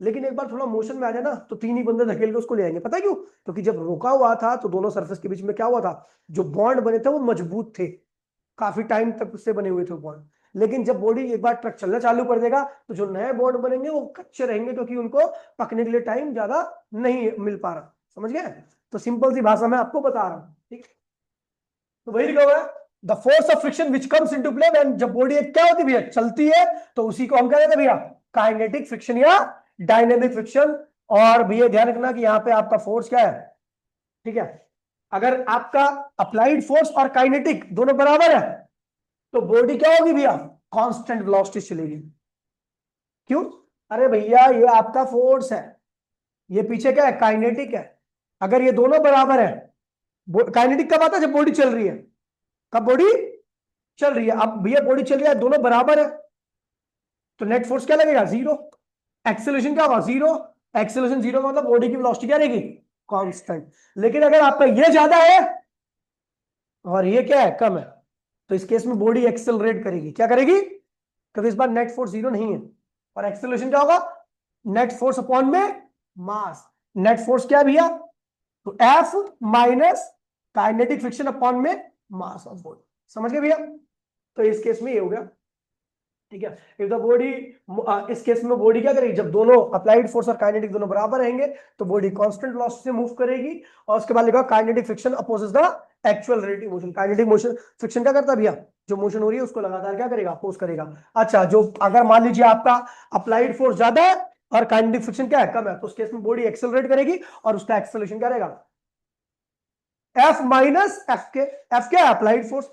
लेकिन एक बार थोड़ा मोशन में आ जाए ना तो 3 ही बंदे धकेल के उसको ले आएंगे। पता है क्यों, क्योंकि जब रुका हुआ था तो दोनों सरफेस के बीच में क्या हुआ था, जो बॉन्ड बने थे वो मजबूत थे, काफी टाइम तक उससे बने हुए थे बॉन्ड। लेकिन जब बॉडी एक बार ट्रक चलना चालू कर देगा तो जो नए बॉन्ड बनेंगे वो कच्चे रहेंगे, क्योंकि उनको पकने के लिए टाइम ज्यादा नहीं मिल पा रहा। समझ गए, तो सिंपल सी भाषा में आपको बता रहा हूं। ठीक है, तो वही लिखा हुआ है, the force of friction which comes into play when, जब बॉडी क्या होती है भैया, चलती है, तो उसी को हम क्या कहते हैं भैया, काइनेटिक फ्रिक्शन या डायनेमिक फ्रिक्शन। और भैया ध्यान रखना कि यहां पे आपका फोर्स क्या है, ठीक है, अगर आपका अप्लाइड फोर्स और काइनेटिक दोनों बराबर है तो बॉडी क्या होगी भैया, कांस्टेंट वेलोसिटी चलेगी। क्यों, अरे भैया ये आपका फोर्स है, ये पीछे क्या है, काइनेटिक है। अगर ये दोनों बराबर है, काइनेटिक कब आता है, जब बॉडी चल रही है, कब बॉडी चल रही है। अब भैया बॉडी चल रही है, दोनों बराबर है, तो नेट फोर्स क्या लगेगा, जीरो, एक्सेलरेशन क्या होगा, जीरो, एक्सेलरेशन जीरो का मतलब बॉडी की वेलोसिटी क्या रहेगी, कांस्टेंट। लेकिन अगर आपका ये ज्यादा है और ये क्या है, कम है, तो इस केस में बॉडी एक्सेलरेट करेगी, क्या करेगी, क्योंकि इस बार नेट फोर्स जीरो नहीं है, और एक्सेलरेशन क्या होगा, नेट फोर्स अपॉन में मास। नेट फोर्स क्या है भैया, तो F minus kinetic friction upon में मास ऑफ बॉडी। समझ गए भैया, तो इस केस में ये हो गया। ठीक है। इफ द बॉडी, इस केस में बॉडी क्या करेगी, जब दोनों अप्लाइड फोर्स और काइनेटिक दोनों बराबर रहेंगे तो बॉडी कांस्टेंट वेलोसिटी से मूव करेगी। और उसके बाद लिखा kinetic friction opposes the actual relative motion. Kinetic motion friction क्या करता है भैया, जो मोशन हो रही है उसको लगातार क्या करेगा, अपोज करेगा। अच्छा, जो अगर मान लीजिए आपका अप्लाइड फोर्स ज्यादा है और काइनेटिक फ्रिक्शन क्या है, कम है, तो उस केस में बॉडी एक्सेलरेट करेगी और उसका एक्सेलरेशन क्या रहेगा, एफ माइनस एफ के। एफ क्या है, अप्लाइड फोर्स,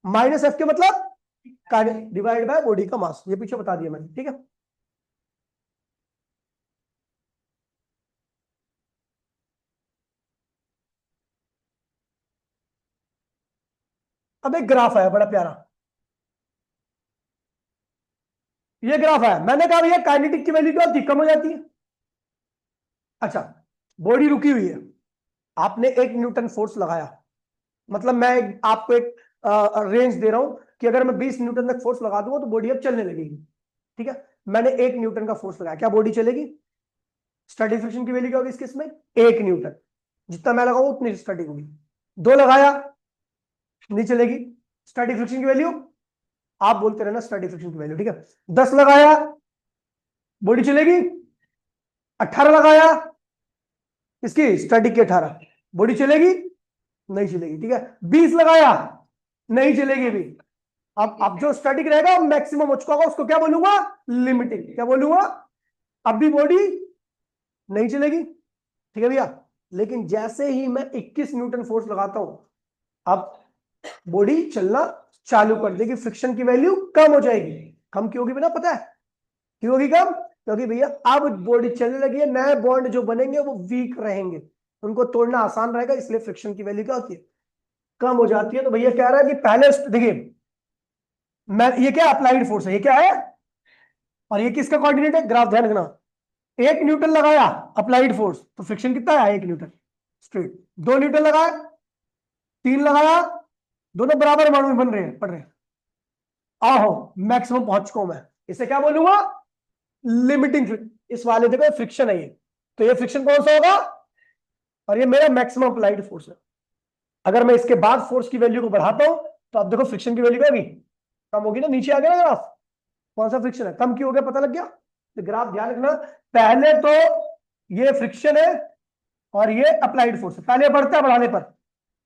माइनस एफ के मतलब डिवाइड बाय बॉडी का मास। ये पीछे बता दिया मैंने, ठीक है। अब एक ग्राफ है बड़ा प्यारा, ये ग्राफ है। मैंने कहा भैया काइनेटिक की वैल्यू क्या होती है, कम हो जाती है। अच्छा, बॉडी रुकी हुई है, आपने 1 न्यूटन फोर्स लगाया, मतलब मैं आपको एक रेंज दे रहा हूं कि अगर मैं 20 न्यूटन तक फोर्स लगा दूंगा तो बॉडी अब चलने लगेगी। ठीक है, मैंने 1 न्यूटन का फोर्स लगाया, क्या बॉडी चलेगी? स्टैटिक फ्रिक्शन की वैल्यू क्या होगी इस केस में, 1 न्यूटन। जितना मैं लगाऊं उतनी स्टैटिक होगी। 2 लगाया, नहीं चलेगी। स्टैटिक फ्रिक्शन की वैल्यू, आप बोलते रहना स्टैटिक फ्रिक्शन की वैल्यू, ठीक है। 10 लगाया, बॉडी चलेगी। 18 लगाया, इसकी स्टैटिक की 18, बॉडी चलेगी, नहीं चलेगी, ठीक है। 20 लगाया, नहीं चलेगी भी। अब जो स्टैटिक रहेगा मैक्सिमम हो चुका होगा उसको क्या बोलूंगा, लिमिटिंग। क्या बोलूंगा, अब भी बॉडी नहीं चलेगी, ठीक है भैया। लेकिन जैसे ही मैं 21 न्यूटन फोर्स लगाता हूं, अब बॉडी चलना चालू कर देगी, फ्रिक्शन की वैल्यू कम हो जाएगी। कम क्यों होगी बिना पता है क्यों होगी कम, क्योंकि भैया अब बॉडी चलने लगी है, नए बॉन्ड जो बनेंगे वो वीक रहेंगे, उनको तोड़ना आसान रहेगा, इसलिए फ्रिक्शन की वैल्यू क्या होती है, कम हो जाती है। तो भैया कह रहा है कि पहले देखिए, मैं ये क्या अप्लाइड फोर्स है, ये क्या है, और ये किसका कोऑर्डिनेट है, ग्राफ ध्यान रखना। 1 न्यूटन लगाया अप्लाइड फोर्स तो फ्रिक्शन कितना आया, 1 न्यूटन स्ट्रेट। 2 न्यूटन लगाया, 3 लगाया, दोनों बराबर मान में बन रहे हैं, पढ़ रहे हैं। आहो, मैक्सिमम पहुंच चुका हूं मैं, इसे क्या बोलूंगा, लिमिटिंग। इस वाले देखो फ्रिक्शन है ये, तो ये फ्रिक्शन कौन सा होगा, और ये मेरा मैक्सिमम अप्लाइड फोर्स है। अगर मैं इसके बाद फोर्स की वैल्यू को बढ़ाता हूं तो अब देखो फ्रिक्शन की वैल्यू क्या होगी, कम होगी ना, नीचे आ गया ना ग्राफ। कौन सा फ्रिक्शन है, कम क्यों हो गया, पता लग गया। तो ग्राफ ध्यान रखना, पहले तो ये फ्रिक्शन है और ये अप्लाइड फोर्स है, पहले बढ़ता है बढ़ाने पर।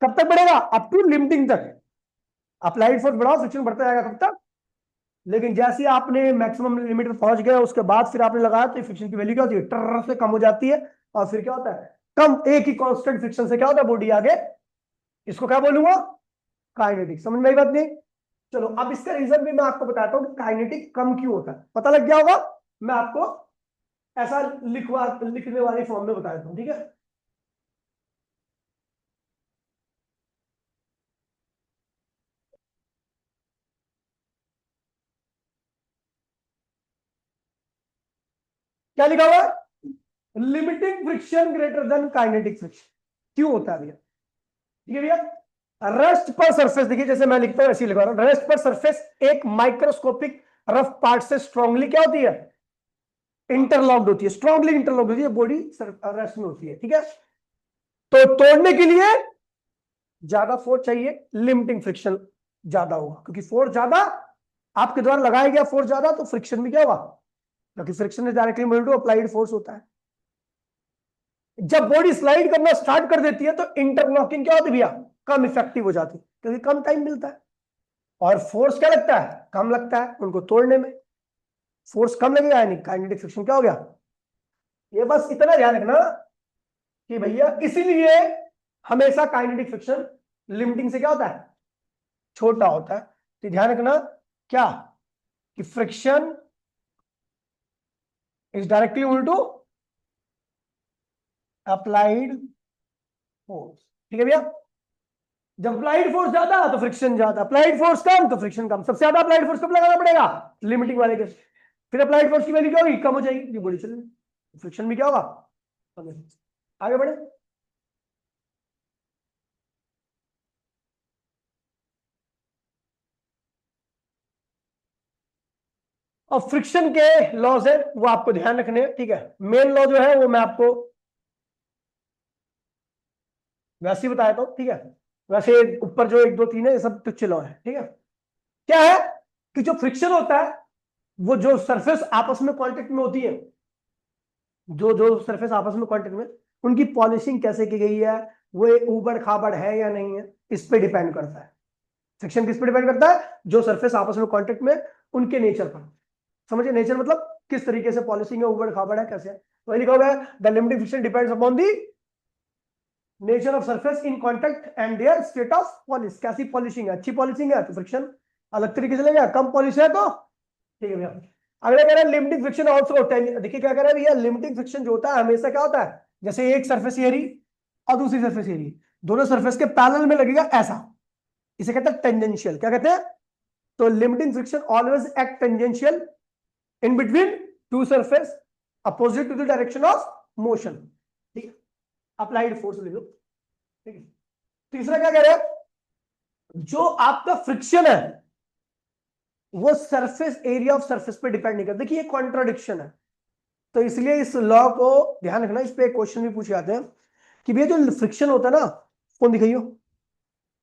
कब तक बढ़ेगा, अप टू लिमिटिंग तक। अप्लाइड फोर्स बढ़ाओ फ्रिक्शन बढ़ता जाएगा, कब तक, लेकिन जैसे आपने मैक्सिमम लिमिट पर पहुंच गए उसके बाद फिर आपने लगाया तो फ्रिक्शन की वैल्यू क्या होती है, टर से कम हो जाती है। और फिर क्या होता है, कम एक ही कांस्टेंट फ्रिक्शन से क्या होता है, बॉडी आगे। इसको क्या बोलूंगा, काइनेटिक। समझ में आई बात नहीं। चलो अब इसका रीजन भी मैं आपको बताता हूँ कि काइनेटिक कम क्यों होता है, पता लग गया होगा। मैं आपको ऐसा लिखने वाली फॉर्म में बता देता हूँ, ठीक है। क्या लिखा हुआ है, limiting friction greater than kinetic friction. क्यों होता है भैया, ठीक है भैया। रेस्ट पर सरफेस, देखिए जैसे मैं लिखता हूं ऐसे ही लिखा रहा हूं, रेस्ट पर सरफेस एक माइक्रोस्कोपिक रफ पार्ट से स्ट्रांगली क्या होती है, इंटरलॉक्ड होती है, स्ट्रांगली इंटरलॉक्ड होती है, बॉडी रेस्ट में होती है, ठीक है। तो तोड़ने के लिए ज्यादा फोर्स चाहिए, लिमिटिंग फ्रिक्शन ज्यादा होगा, क्योंकि फोर्स ज्यादा आपके द्वारा लगाया गया, फोर्स ज्यादा, तो फ्रिक्शन भी क्या होगा, क्योंकि friction is directly equal to applied force होता है। जब बॉडी स्लाइड करना स्टार्ट कर देती है तो इंटरलॉकिंग क्या होती है भैया, कम इफेक्टिव हो जाती है, क्योंकि कम टाइम मिलता है। और फोर्स क्या लगता है, कम लगता है उनको तोड़ने में। फोर्स कम लगेगा यानी काइनेटिक फ्रिक्शन क्या हो गया। ये बस इतना ध्यान रखना कि भैया इसीलिए हमेशा काइनेटिक फ्रिक्शन लिमिटिंग से क्या होता है, छोटा होता है। तो ध्यान रखना क्या, कि friction is directly equal to applied force, ठीक है भैया। जब अप्लाइड फोर्स ज्यादा तो फ्रिक्शन ज्यादा, अप्लाइड फोर्स कम तो फ्रिक्शन कम। सबसे ज्यादा अप्लाइड फोर्स कब लगाना पड़ेगा, लिमिटिंग वाले के। फिर अप्लाइड फोर्स की वैल्यू क्या होगी, कम हो जाएगी, बॉडी चलेगी, फ्रिक्शन भी क्या होगा, कम होगा। आगे बढ़े। और फ्रिक्शन के लॉज है वो आपको ध्यान रखने हैं, ठीक है। मेन लॉ जो है वो मैं आपको वैसे ही बताया था, ठीक है। वैसे ऊपर जो 1 2 3 है ये सब तुच्छ लॉ है, ठीक है। क्या है कि जो फ्रिक्शन होता है वो जो सरफेस आपस में कांटेक्ट में होती है, जो जो सरफेस आपस में कांटेक्ट में, उनकी पॉलिशिंग कैसे की गई है, वो ऊबड़ खाबड़ है या नहीं है, इस पे डिपेंड करता है। फ्रिक्शन किस पे डिपेंड करता है? जो सरफेस आपस में कांटेक्ट में, उनके नेचर पर। समझिए, नेचर मतलब किस तरीके से पॉलिशिंग है, ऊबड़ खाबड़ है, कैसे है। तो लिखा हुआ है the limiting friction depends upon the nature of surface in contact and there state of polish. कैसी पॉलिशिंग है, अच्छी पॉलिशिंग है तो फ्रिक्शन अलग तरीके से लगेगा, कम पॉलिश है तो ठीक है भैया। अगला कह रहा है लिमिटिंग फ्रिक्शन आल्सो, देखिए क्या कह रहा है भैया, लिमिटिंग फ्रिक्शन जो होता है हमेशा क्या होता है, जैसे एक सरफेस एरी और दूसरी सरफेस एरी, दोनों सरफेस के पैरेलल में लगेगा ऐसा, इसे कहते हैं टेंजेंशियल। क्या कहते हैं? तो limiting friction always act tangential in between two surface opposite to the direction of motion. ठीक है, अप्लाइड फोर्स ले लो। ठीक है, तीसरा क्या कह रहा है, जो आपका फ्रिक्शन है वो सरफेस एरिया ऑफ सरफेस पे डिपेंड नहीं करता। देखिए ये कॉन्ट्राडिक्शन है, तो इसलिए इस लॉ को ध्यान रखना। इस पे क्वेश्चन भी पूछे जाते हैं कि भैया जो फ्रिक्शन होता है ना, फोन दिखाइयो,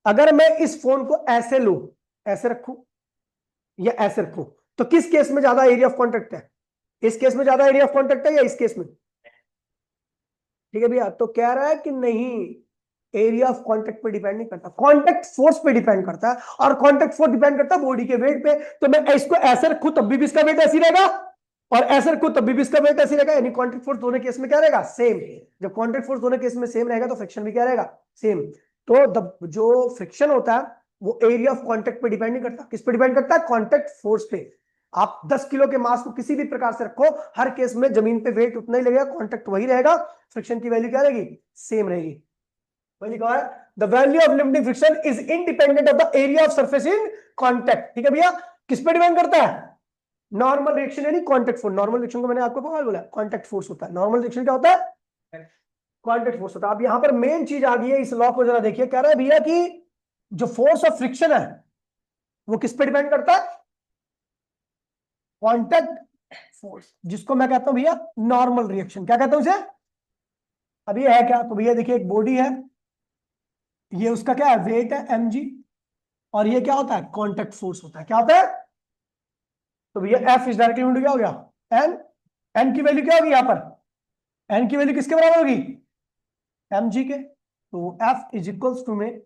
अगर मैं इस फोन को ऐसे लू, ऐसे रखूं या ऐसे रखूं, तो किस केस में ज्यादा एरिया ऑफ कॉन्टेक्ट है? इस केस में ज्यादा एरिया ऑफ कॉन्टेक्ट है या इस केस में? ठीक है भैया, तो कह रहा है कि नहीं, एरिया ऑफ कांटेक्ट पे डिपेंड नहीं करता, कांटेक्ट फोर्स पे डिपेंड करता है, और कांटेक्ट फोर्स डिपेंड करता है बॉडी के वेट पे। तो मैं इसको ऐसे रखूं तब भी इसका वेट ऐसे ही रहेगा, और ऐसे रखूं तब भी इसका वेट ऐसे ही रहेगा, यानी कांटेक्ट फोर्स दोनों केस में क्या रहेगा? सेम। जब कांटेक्ट फोर्स दोनों केस में सेम रहेगा तो फ्रिक्शन भी क्या रहेगा? सेम। तो जो फ्रिक्शन होता है वो एरिया ऑफ कांटेक्ट पे डिपेंड नहीं करता, किस पे डिपेंड करता है? कांटेक्ट फोर्स पे। आप 10 किलो के मास को किसी भी प्रकार से रखो, हर केस में जमीन पे वेट उतना ही लगेगा, कांटेक्ट वही रहेगा, फ्रिक्शन की वैल्यू क्या रहेगी? सेम रहेगी। वही लिखा है the value of limiting friction is independent of the area of surface in contact. ठीक है भैया, किस पे डिपेंड करता है? नॉर्मल रिएक्शन यानी कांटेक्ट फोर्स। नॉर्मल रिएक्शन को मैंने आपको बोला कांटेक्ट फोर्स होता है, नॉर्मल रिएक्शन क्या होता है? कांटेक्ट फोर्स होता है। अब यहां पर मेन चीज आ गई है, इस लॉ को जरा देखिए, कह रहा है भैया कि जो फोर्स ऑफ फ्रिक्शन है वो किस पे डिपेंड करता है? कांटेक्ट फोर्स, जिसको मैं कहता हूं भैया नॉर्मल रिएक्शन। क्या कहता हूं इसे? अब ये है क्या, तो भैया देखिए एक बॉडी है, ये उसका क्या है? वेट है mg, और ये क्या होता है? कांटेक्ट फोर्स होता है। क्या होता है? तो भैया F is directly equal to क्या हो गया? एन। एन की वैल्यू क्या होगी यहां पर? एन की वैल्यू किसके बराबर होगी? mg के। तो एफ इज इक्वल्स टू में,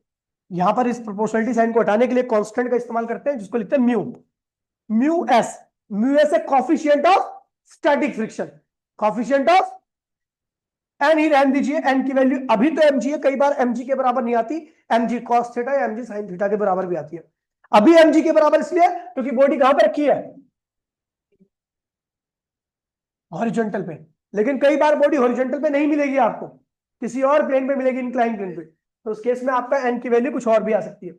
यहां पर इस प्रोपोर्शनलिटी साइन को हटाने के लिए कांस्टेंट का इस्तेमाल करते हैं, जिसको लिखते हैं mu. Mu s. Mu s है coefficient of static friction, coefficient of n ही रहने दीजिए, एन की वैल्यू अभी तो mg है, कई बार mg के बराबर नहीं आती, mg cos थीटा या mg sin थीटा के बराबर भी आती है। अभी mg के बराबर इसलिए क्योंकि बॉडी कहां पे रखी है? हॉरिजॉन्टल पे। लेकिन कई बार बॉडी हॉरिजॉन्टल पे नहीं मिलेगी आपको, किसी और प्लेन पे मिलेगी, इंक्लाइन प्लेन पे, तो उस केस में आपका एन की वैल्यू कुछ और भी आ सकती है।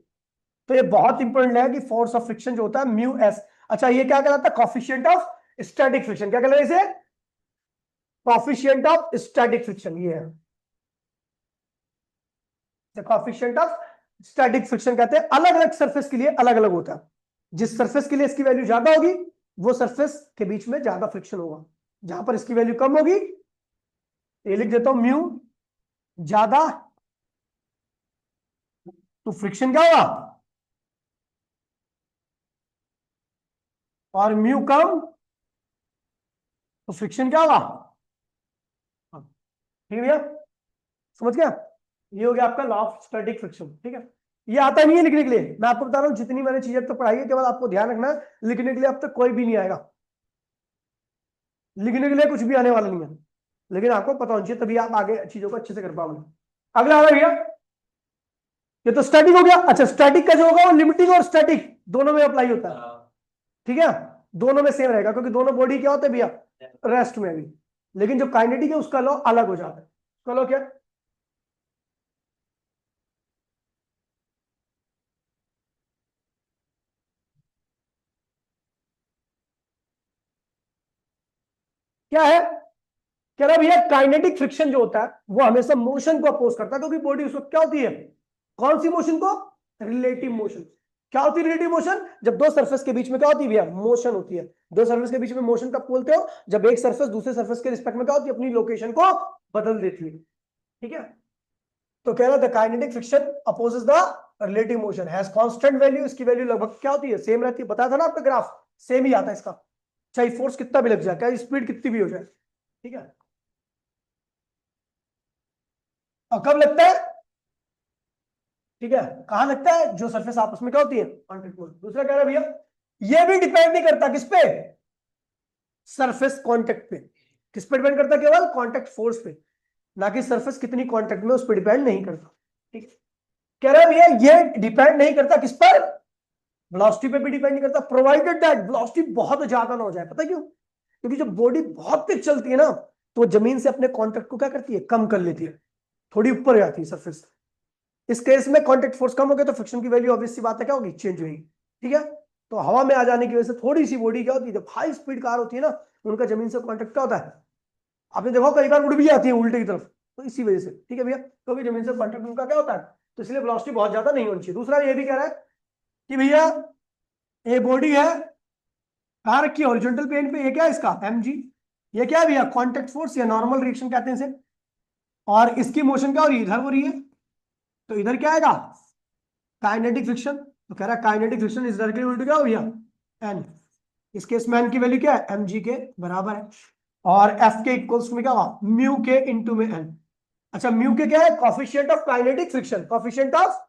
तो ये बहुत इंपॉर्टेंट है कि फोर्स ऑफ फ्रिक्शन जो होता है म्यू एस। अच्छा, ये क्या कहलाता है? Coefficient of static friction. क्या कहलाता है इसे? कॉफिशिएंट ऑफ स्टैटिक फ्रिक्शन, ये है कॉफिशिएंट ऑफ स्टैटिक फ्रिक्शन। कहते हैं अलग अलग सरफेस के लिए अलग अलग होता है, जिस सरफेस के लिए इसकी वैल्यू ज्यादा होगी वो सरफेस के बीच में ज्यादा फ्रिक्शन होगा, जहां पर इसकी वैल्यू कम होगी, ये लिख देता हूं म्यू ज्यादा, तो फ्रिक्शन क्या होगा? और म्यू कम, तो फ्रिक्शन क्या होगा? ठीक है भैया, समझ गया? ये हो गया आपका लॉ ऑफ स्टैटिक फ्रिक्शन। ठीक है, ये आता नहीं है लिखने के लिए, मैं आपको बता रहा हूं, जितनी मैंने चीजें तो पढ़ाई है, केवल आपको ध्यान रखना है, लिखने के लिए अब तक कोई भी नहीं आएगा, लिखने के लिए कुछ भी आने वाला नहीं है, लेकिन आपको पता होना चाहिए, तभी आप आगे चीजों को अच्छे से कर पाओगे। अगला आ रहा भैया, ये तो स्टैटिक हो गया। अच्छा, स्टैटिक का जो होगा वो लिमिटिंग और स्टैटिक दोनों में अप्लाई होता है। ठीक है, दोनों में सेम रहेगा, क्योंकि दोनों बॉडी क्या होते हैं भैया? रेस्ट में भी। लेकिन जो काइनेटिक है उसका लॉ अलग हो जाता है। उसका लॉ क्या? क्या है? कह रहा भैया काइनेटिक फ्रिक्शन जो होता है वो हमेशा मोशन को अपोज करता है, क्योंकि बॉडी उस वक्त क्या होती है? कौन सी मोशन को? Relative motion. क्या होती है रिलेटिव मोशन? जब दो सरफेस के बीच में क्या होती है भैया? मोशन होती है। दो सरफेस के बीच में मोशन कब बोलते हो? जब एक सरफेस दूसरे सरफेस के रिस्पेक्ट में क्या होती है? अपनी लोकेशन को बदल देती है। ठीक है, तो कह रहा था kinetic friction opposes the relative motion, has constant value, इसकी वैल्यू लगभग क्या होती है? सेम रहती है। बताया था ना आपका ग्राफ, सेम ही आता है इसका। चाहे फोर्स कितना भी लग जाए, चाहे स्पीड कितनी भी हो जाए, ठीक है। और कब लगता है, ठीक है, कहां लगता है, जो सरफेस आपस में क्या होती है, कांटेक्ट फोर्स। दूसरा कह रहा है भैया ये भी डिपेंड नहीं करता किस पे, सरफेस कांटेक्ट पे। किस पे डिपेंड करता है, केवल कांटेक्ट फोर्स पे, ना कि सरफेस कितनी कांटेक्ट में, उस पर डिपेंड नहीं करता, ठीक है। कह रहा है भैया ये डिपेंड नहीं करता किस पर, वेलोसिटी पे भी डिपेंड नहीं करता, प्रोवाइडेड दैट वेलोसिटी बहुत ज्यादा ना हो जाए। पता क्यों, क्योंकि जब बॉडी बहुत तेज चलती है ना, तो जमीन से अपने कांटेक्ट को क्या करती है, कम कर लेती है, थोड़ी ऊपर जाती है सरफेस। इस केस में कांटेक्ट फोर्स कम हो गया तो फ्रिक्शन की वैल्यू ऑब्वियस सी बात है क्या होगी, चेंज होगी, ठीक है। तो हवा में आ जाने की वजह से थोड़ी सी बॉडी क्या होती है, जब हाई स्पीड कार होती है ना, उनका जमीन से कांटेक्ट क्या होता है, आपने देखो कई बार उड़ भी जाती है उल्टे की तरफ, तो इसी वजह से, ठीक है भैया, क्योंकि जमीन से कांटेक्ट उनका क्या होता है, तो इसलिए वेलोसिटी बहुत ज्यादा नहीं होनी चाहिए। दूसरा ये भी कह रहा है कि भैया ये बॉडी है, कहाँ रखी है, हॉरिजॉन्टल प्लेन पे, ये क्या है इसका mg, ये क्या है भैया, कांटेक्ट फोर्स या नॉर्मल रिएक्शन कहते हैं इसे, और इसकी मोशन क्या हो रही है, इधर हो रही है, तो इधर क्या आएगा, काइनेटिक फ्रिक्शन। तो कह रहा है kinetic friction is directly equal to क्या हो भैया, एन। इस केस में एन की वैल्यू क्या है, mg के बराबर है, और एफ के इक्वल्स में क्या होगा, म्यू के इंटू में एन। अच्छा म्यू के क्या है, coefficient of kinetic friction, coefficient of,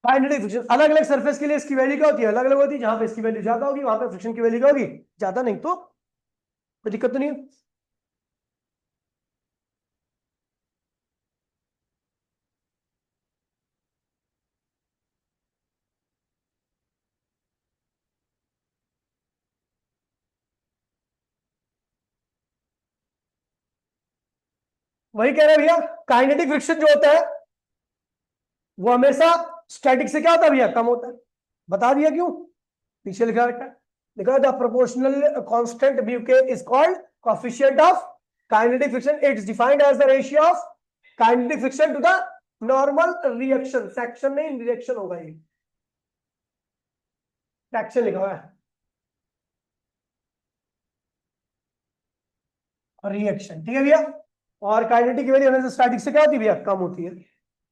kinetic friction अलग अलग सरफेस के लिए इसकी वैल्यू क्या होती है, अलग अलग होती है, जहां पे इसकी वैल्यू ज्यादा होगी वहां पे फ्रिक्शन की वैल्यू क्या होगी, ज्यादा, नहीं तो कोई दिक्कत तो नहीं है। वही कह रहे हैं भैया, काइनेटिक फ्रिक्शन जो होता है वो हमेशा स्टैटिक से क्या होता है भैया, कम होता है। बता दिया क्यों, पीछे लिखा रखा है, लिखा the proportional constant mu k is called coefficient of kinetic friction, it's defined as the ratio of kinetic friction to the normal reaction, section नहीं रिएक्शन होगा ये, सेक्शन लिखा हुआ है, रिएक्शन, ठीक है भैया। और काइनेटिक की वैल्यू हमेशा स्टैटिक से क्या होती है भैया, कम होती है।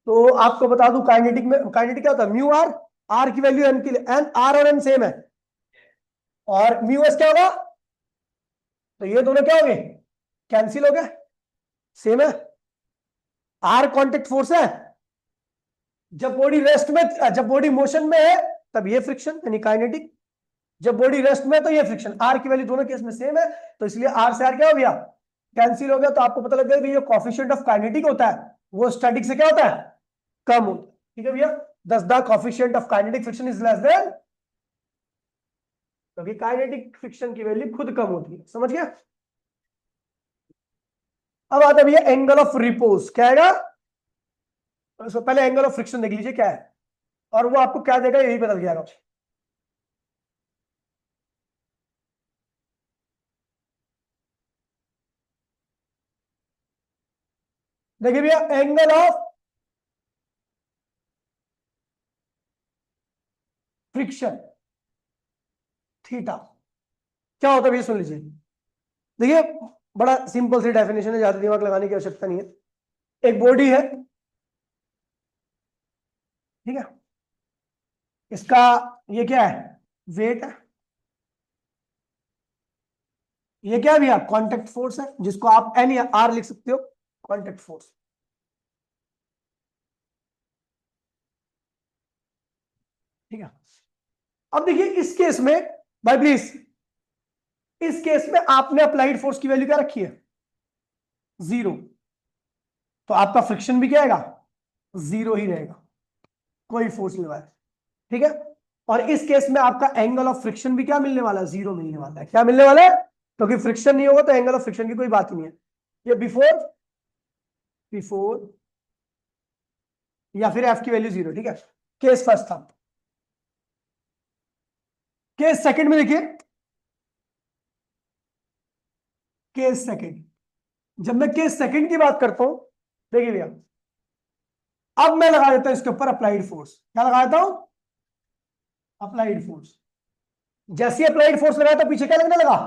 तो आपको बता दूं काइनेटिक में, काइनेटिक क्या होता है, म्यू आर, आर की वैल्यू एन के लिए, एन आर और एन सेम है, और म्यू एस क्या होगा, तो ये दोनों क्या हो गए, कैंसिल हो गए, सेम है। आर कांटेक्ट फोर्स है, जब बॉडी रेस्ट में, जब बॉडी मोशन में है तब ये फ्रिक्शन यानी काइनेटिक, जब बॉडी रेस्ट में है तो ये फ्रिक्शन, आर की वैल्यू दोनों केस में सेम है, तो इसलिए आर से आर क्या हो गया, कैंसिल हो गया। तो आपको पता लग गया कि ये कोएफिशिएंट ऑफ काइनेटिक होता है वो स्टैटिक से क्या होता है, कम होता है, ठीक है भैया। दस the coefficient of kinetic friction is less than, क्योंकि काइनेटिक फ्रिक्शन की वैल्यू खुद कम होती है, समझ गया। अब आता है भैया एंगल ऑफ रिपोज, क्या है, तो पहले एंगल ऑफ फ्रिक्शन देख लीजिए क्या है, और वो आपको क्या देगा यही बदल गया। देखिए भैया एंगल ऑफ फ्रिक्शन थीटा क्या होता है भैया, सुन लीजिए। देखिए बड़ा सिंपल सी डेफिनेशन है, ज्यादा दिमाग लगाने की आवश्यकता नहीं है। एक बॉडी है, ठीक है, इसका ये क्या है, वेट है, ये क्या है भैया, कांटेक्ट फोर्स है, जिसको आप एन या आर लिख सकते हो, कांटेक्ट फोर्स, ठीक है। अब देखिए इस केस में, भाई प्लीज, इस केस में आपने अप्लाइड फोर्स की वैल्यू क्या रखी है, जीरो, तो आपका फ्रिक्शन भी क्या आएगा, जीरो ही रहेगा, कोई फोर्स नहीं लगाया, ठीक है। और इस केस में आपका एंगल ऑफ फ्रिक्शन भी क्या मिलने वाला है, जीरो मिलने वाला है। क्या मिलने वाला है, क्योंकि फ्रिक्शन नहीं होगा तो एंगल ऑफ फ्रिक्शन की कोई बात ही नहीं है। ये बिफोर, बिफोर या फिर एफ की वैल्यू जीरो, ठीक है। केस फर्स्ट था। केस सेकंड में देखिए, केस सेकंड, जब मैं केस सेकंड की बात करता हूं, देखिए भैया अब मैं लगा देता हूं इसके ऊपर अप्लाइड फोर्स। क्या लगा देता हूं? Applied force. जैसे अप्लाइड फोर्स लगाया तो पीछे क्या लगने लगा?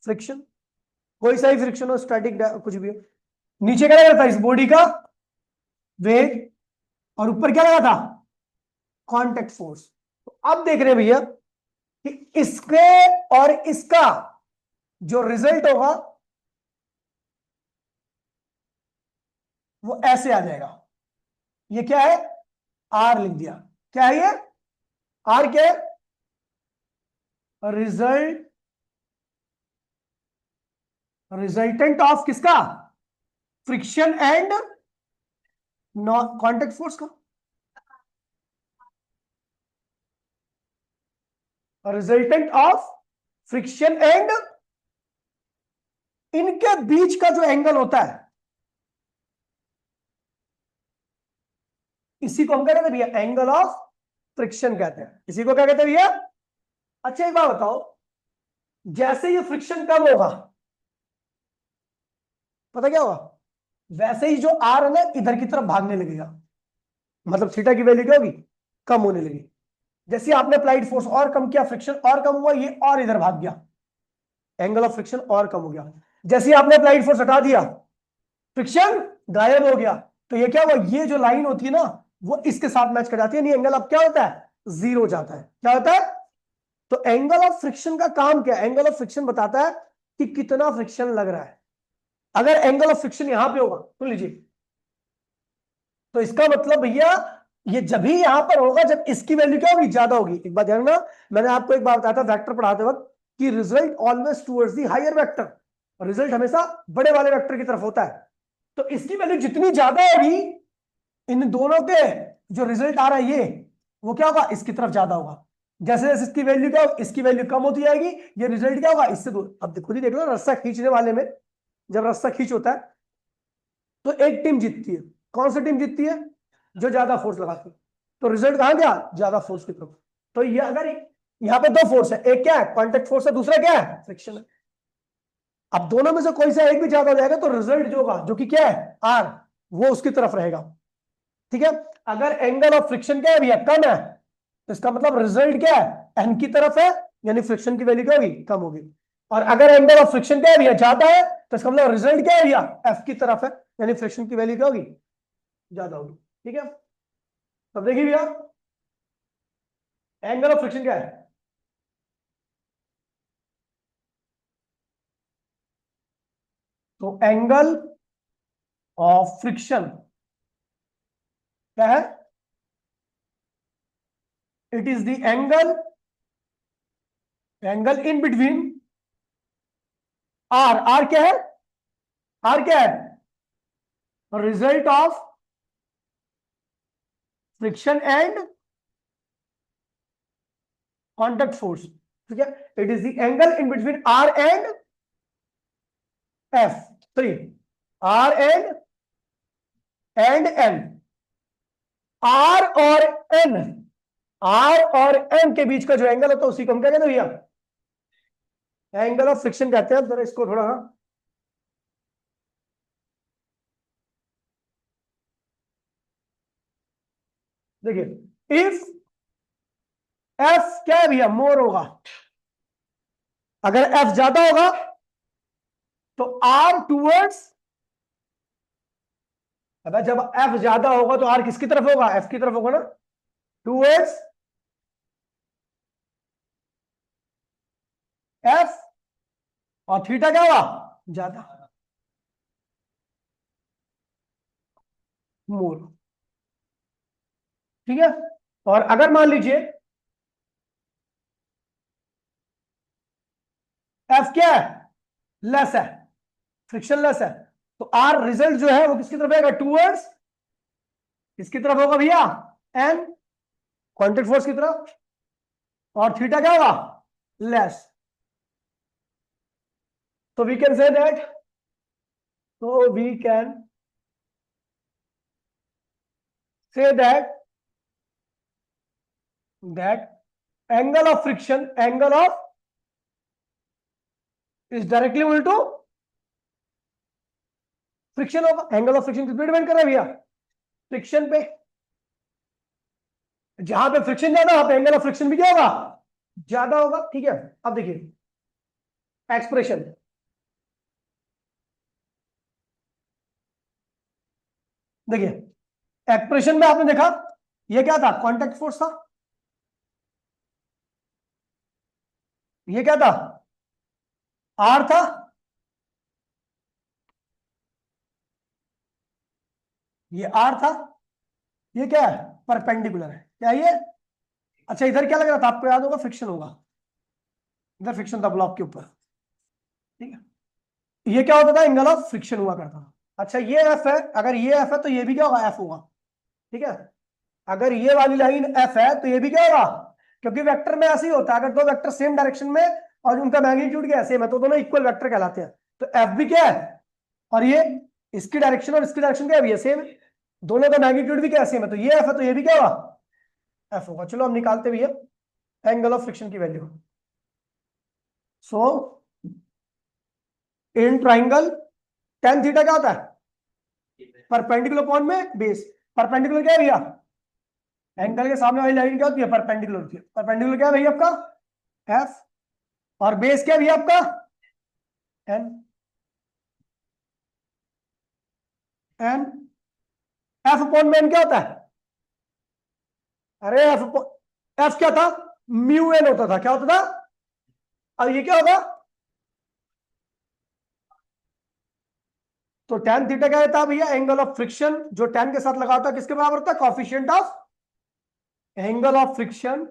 फ्रिक्शन। कोई सा ही फ्रिक्शन हो, स्टैटिक कुछ भी हो। नीचे क्या लगा था? इस बॉडी का वेट, और ऊपर क्या लगा था? Contact force. तो अब देख रहे हैं भैया कि इसके और इसका जो रिजल्ट होगा वो ऐसे आ जाएगा। ये क्या है? आर लिख दिया। क्या है ये? आर क्या है? रिजल्ट, रिजल्टेंट ऑफ किसका? फ्रिक्शन एंड कांटेक्ट फोर्स का। रिजल्टेंट ऑफ फ्रिक्शन एंड, इनके बीच का जो एंगल होता है इसी को हम क्या कहते हैं भैया? एंगल ऑफ फ्रिक्शन कहते हैं। इसी को क्या कहते हैं भैया? अच्छा एक बात बताओ, जैसे ये फ्रिक्शन कम होगा, पता क्या होगा? वैसे ही जो आर है ना इधर की तरफ भागने लगेगा। मतलब थीटा की वैल्यू क्या होगी? कम होने लगी। जैसे आपने अप्लाइड फोर्स और कम किया, फ्रिक्शन और कम हुआ, ये और इधर भाग गया, एंगल ऑफ फ्रिक्शन और कम हो गया। जैसे आपने अप्लाइड फोर्स हटा दिया, फ्रिक्शन गायब हो गया, तो ये क्या हुआ? ये जो लाइन होती है ना वो इसके साथ मैच कर जाती है, नहीं एंगल अब क्या होता है? जीरो हो जाता है। क्या होता है? तो एंगल ऑफ फ्रिक्शन का काम क्या है? एंगल ऑफ फ्रिक्शन बताता है कि कितना फ्रिक्शन लग रहा है। अगर एंगल ऑफ फ्रिक्शन यहां पे होगा, सुन लीजिए, तो इसका मतलब भैया ये जब भी यहां पर होगा जब इसकी वैल्यू क्या होगी? ज्यादा होगी। एक बात ध्यान रखना, मैंने आपको एक बात बताया था वेक्टर पढ़ाते वक्त कि result always towards the higher vector, result हमेशा बड़े वाले वेक्टर की तरफ होता है। तो इसकी वैल्यू जितनी ज्यादा होगी, इन दोनों के जो रिजल्ट आ रहा है ये, वो क्या होगा? इसकी तरफ ज्यादा होगा। जैसे जैसे इसकी वैल्यू क्या होगी? इसकी वैल्यू कम होती जाएगी, ये रिजल्ट क्या होगा? इससे दूर। अब खुद ही देख लो, रस्सा खींचने वाले में जब रस्सा खींच होता है तो एक टीम जीतती है। कौन सी टीम जीतती है? जो ज्यादा फोर्स लगाती है। तो रिजल्ट कहां गया? ज्यादा फोर्स की तरफ। तो ये अगर यहां पे दो फोर्स है, एक क्या है? कॉन्टेक्ट फोर्स है, दूसरा क्या है? फ्रिक्शन है। अब दोनों में से कोई सा एक भी ज्यादा हो जाएगा तो रिजल्ट जो होगा, जो कि क्या है? आर, वो उसकी तरफ रहेगा। ठीक है। अगर एंगल ऑफ फ्रिक्शन क्या है भैया? कम है, तो इसका मतलब रिजल्ट क्या है? एन की तरफ है, यानी फ्रिक्शन की वैल्यू क्या होगी? कम होगी। और अगर एंगल ऑफ फ्रिक्शन क्या है भैया? ज्यादा है, तो इसका मतलब रिजल्ट क्या है भैया? एफ की तरफ है, यानी फ्रिक्शन की वैल्यू क्या होगी? ज्यादा होगी। ठीक है। तब देखिए भैया, एंगल ऑफ फ्रिक्शन क्या है? तो एंगल ऑफ फ्रिक्शन क्या है? It is the angle, angle in between R. R क्या है? आर क्या है? Result of friction and contact force. ठीक है। It is the angle in between R and F. Three, R and N. R और N, R और N के बीच का जो एंगल होता है उसी को हम क्या कहते हैं भैया? एंगल ऑफ फ्रिक्शन कहते हैं। जरा इसको थोड़ा, देखिए, इफ एफ क्या है भैया? मोर होगा। अगर एफ ज्यादा होगा तो आर टूवर्ड्स, अगर जब एफ ज्यादा होगा तो आर किसकी तरफ होगा? एफ की तरफ होगा ना, टूवर्ड्स एफ। और थीटा क्या हुआ? ज्यादा, मोर। ठीक है। और अगर मान लीजिए एफ क्या है? लेस है, फ्रिक्शन लेस है, तो आर रिजल्ट जो है वो किसकी तरफ आएगा? टूवर्ड्स, किसकी तरफ होगा भैया? एन, कांटेक्ट फोर्स की तरफ। और थीटा क्या होगा? लेस। तो we can say that, so we can say that angle of friction, angle of is directly equal to friction होगा। एंगल ऑफ फ्रिक्शन किस पे डिपेंड कर रहा है भैया? फ्रिक्शन पे, जहां पे फ्रिक्शन ज्यादा वहां पे एंगल ऑफ फ्रिक्शन भी क्या होगा, ज्यादा होगा। ठीक है, अब देखिए एक्सप्रेशन, देखिए एक्सप्रेशन में आपने देखा ये क्या था, कांटेक्ट फोर्स था, ये क्या था, आर था, ये आर था, ये क्या है, परपेंडिकुलर है, क्या ये, अच्छा इधर क्या लग रहा था आपको याद होगा, फ्रिक्शन होगा, इधर फ्रिक्शन था ब्लॉक के ऊपर। ठीक है, ये क्या होता था, एंगल ऑफ फ्रिक्शन हुआ करता था। अच्छा ये एफ है, अगर ये एफ है तो ये भी क्या होगा, एफ होगा। ठीक है, अगर ये वाली लाइन एफ है तो ये भी क्या होगा, क्योंकि वेक्टर में ऐसे ही होता है, अगर दो वेक्टर सेम डायरेक्शन में और उनका मैग्नीट्यूड क्या है, सेम है, तो दोनों इक्वल वेक्टर कहलाते हैं। तो एफ भी क्या है, और ये इसकी डायरेक्शन और इसकी डायरेक्शन क्या है, सेम है, दोनों का मैग्नीट्यूड भी क्या है, सेम है, तो ये एफ है तो ये भी क्या होगा, एफ होगा। चलो हम निकालते भी है एंगल ऑफ फ्रिक्शन की value. So in triangle tan theta क्या होता है, परपेंडिकुलर अपॉन में बेस। परपेंडिकुलर क्या है भैया, एंगल के सामने वाली लाइन क्या होती है, परपेंडिकुलर होती है। परपेंडिकुलर क्या है भैया आपका, एफ, और बेस क्या है भैया आपका, एन। एन, एफ अपॉन में एन क्या होता है, अरे एफ क्या था, म्यू एन होता था, क्या होता था, अब ये क्या होगा, तो tan थीटा क्या था भैया, एंगल ऑफ फ्रिक्शन जो tan के साथ लगा होता है किसके बराबर होता है, coefficient of angle of friction.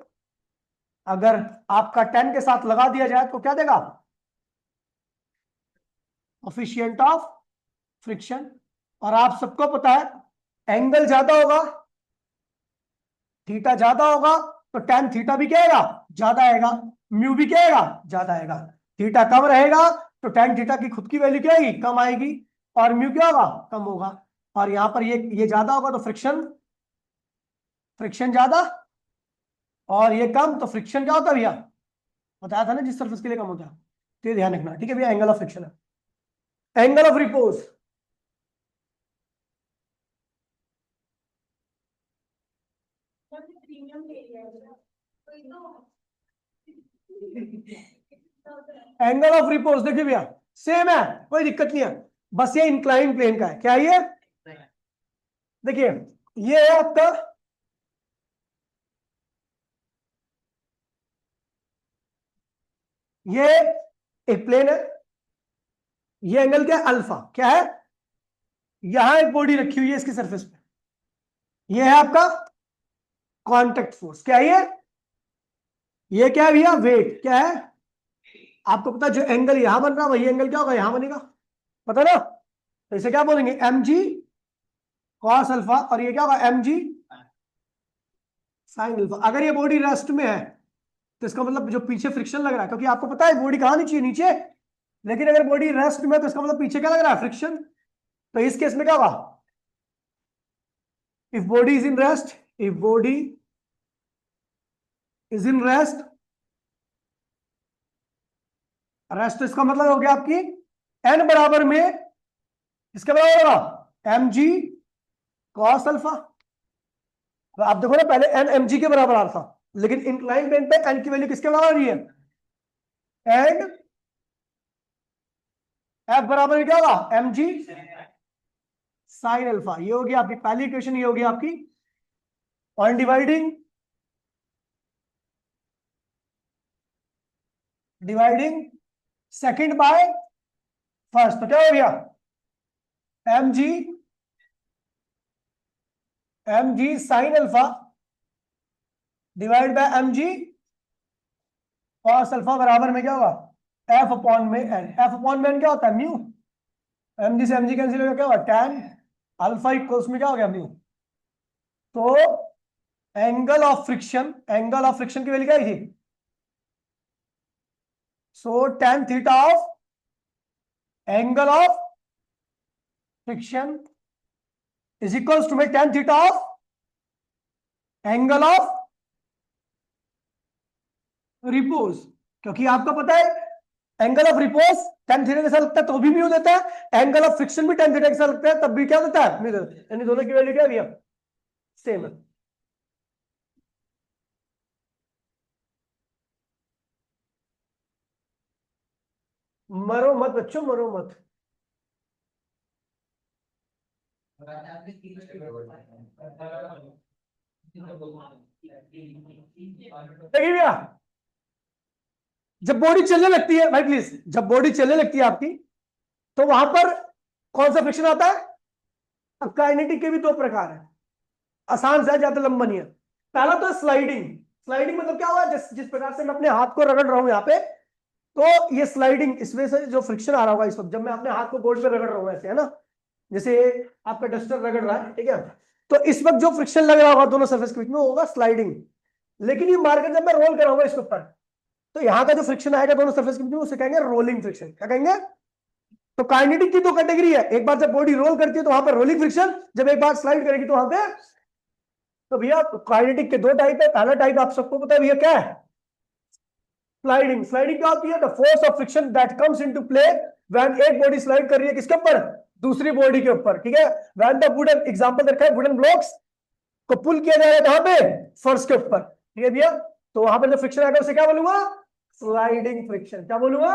अगर आपका tan के साथ लगा दिया जाए तो क्या देगा, कॉफिशिएंट ऑफ फ्रिक्शन। और आप सबको पता है एंगल ज्यादा होगा, थीटा ज्यादा होगा, तो tan थीटा भी क्या आएगा, ज्यादा आएगा, म्यू भी क्या आएगा, ज्यादा आएगा। थीटा कम रहेगा तो tan थीटा की खुद की वैल्यू क्या आएगी, कम आएगी, और म्यू क्या होगा, कम होगा। और यहां पर ये ज्यादा होगा तो फ्रिक्शन, फ्रिक्शन ज्यादा, और ये कम तो फ्रिक्शन क्या होता है भैया, बताया था ना जिस सरफेस के लिए कम होता है। तो ये ध्यान रखना, ठीक है भैया, एंगल ऑफ फ्रिक्शन है। Angle of repose, angle of repose देखिए भैया सेम है, कोई दिक्कत नहीं है, बस ये इंक्लाइन प्लेन का है। क्या ये, देखिए ये है आपका, ये एक प्लेन है, ये एंगल क्या है, अल्फा, क्या है, यहां एक बॉडी रखी हुई है इसकी सरफेस पे, ये है आपका कांटेक्ट फोर्स, क्या है ये क्या है भैया, वेट, क्या है, आपको पता है जो एंगल यहां बन रहा है वही एंगल क्या होगा, यहां बनेगा, पता ना। तो इसे क्या बोलेंगे, एम जी कॉस अल्फा, और ये क्या होगा, एम जी साइन अल्फा। अगर ये बॉडी रेस्ट में है तो इसका मतलब जो पीछे फ्रिक्शन लग रहा है, क्योंकि आपको पता है बॉडी कहां नीचे नीचे, लेकिन अगर बॉडी रेस्ट में है तो इसका मतलब पीछे क्या लग रहा है, फ्रिक्शन। तो इस केस में क्या होगा, if body is in rest, if body is in rest, rest इसका मतलब हो गया आपकी एन बराबर में, इसके बराबर होगा एम जी कॉस अल्फा। तो आप देखो ना पहले एन एम जी के बराबर आ रहा था, लेकिन इंक्लाइन प्लेन पे एन की वैल्यू किसके बराबर आ रही है, एन एफ बराबर क्या होगा, एम जी साइन अल्फा। ये होगी आपकी पहली इक्वेशन, ये होगी आपकी on dividing, dividing second by first, तो क्या हो गया, m g sine alpha divide by m g cos alpha बराबर में क्या होगा, एफ अपॉन में एन। एफ अपॉन में एन क्या होता है, म्यू, एम जी से एम जी कैंसिल होगा, क्या होगा, टैन अल्फा इक्वल्स में क्या हो गया, म्यू। तो angle of friction, angle of friction की वैल्यू क्या आई थी, so tan theta of angle of friction is equals to में tan theta of angle of repose. क्योंकि आपको पता है angle of repose tan theta के साथ लगता है तो भी म्यू देता है, एंगल ऑफ फ्रिक्शन भी tan थीटा के साथ लगता है तब भी क्या देता है, म्यू देता है। यानी दोनों की वैल्यू क्या है भैया, सेम है। मरो मत बच्चों, मरो मत। देखिए भैया, जब बॉडी चलने लगती है, भाई प्लीज, जब बॉडी चलने लगती है आपकी, तो वहां पर कौन सा फ्रिक्शन आता है? अब काइनेटिक के भी दो प्रकार है, आसान से है, ज्यादा लंबा नहीं है। पहला तो स्लाइडिंग। स्लाइडिंग मतलब क्या हुआ, जिस जिस प्रकार से मैं अपने हाथ को रगड़ रहा हूं यहाँ पे, तो ये स्लाइडिंग, इसमें से जो फ्रिक्शन आ रहा होगा इस वक्त, जब मैं अपने हाथ को बोर्ड पे रगड़ रहा हूँ ऐसे, है ना, जैसे आपका डस्टर रगड़ रहा है, ठीक है, तो इस वक्त जो फ्रिक्शन लग रहा होगा दोनों सरफेस के बीच में, वो होगा स्लाइडिंग। लेकिन ये मार्कर जब मैं रोल कराऊंगा इसके ऊपर, तो यहाँ का जो फ्रिक्शन आएगा दोनों सरफेस के बीच में, उसे कहेंगे रोलिंग फ्रिक्शन। क्या कहेंगे? तो काइनेटिक की दो कैटेगरी है, एक बार जब बॉडी रोल करती है तो वहां पर रोलिंग फ्रिक्शन, जब एक बार स्लाइड करेगी तो वहां पे, तो भैया काइनेटिक के दो टाइप है। पहला टाइप आप सबको पता है भैया क्या है? स्लाइडिंग। स्लाइडिंग क्या होती है? The force of friction that comes into play when एक बॉडी स्लाइड कर रही है किसके ऊपर? दूसरी बॉडी के ऊपर, ठीक है। व्हेन द वुडन, एग्जांपल रखा है, वुडन ब्लॉक्स को पुल किया जा रहा है कहां पे? फर्श के ऊपर, ठीक है भैया। तो वहां पर जो फ्रिक्शन आएगा उसे क्या बोलूंगा? Sliding friction. क्या बोलूंगा?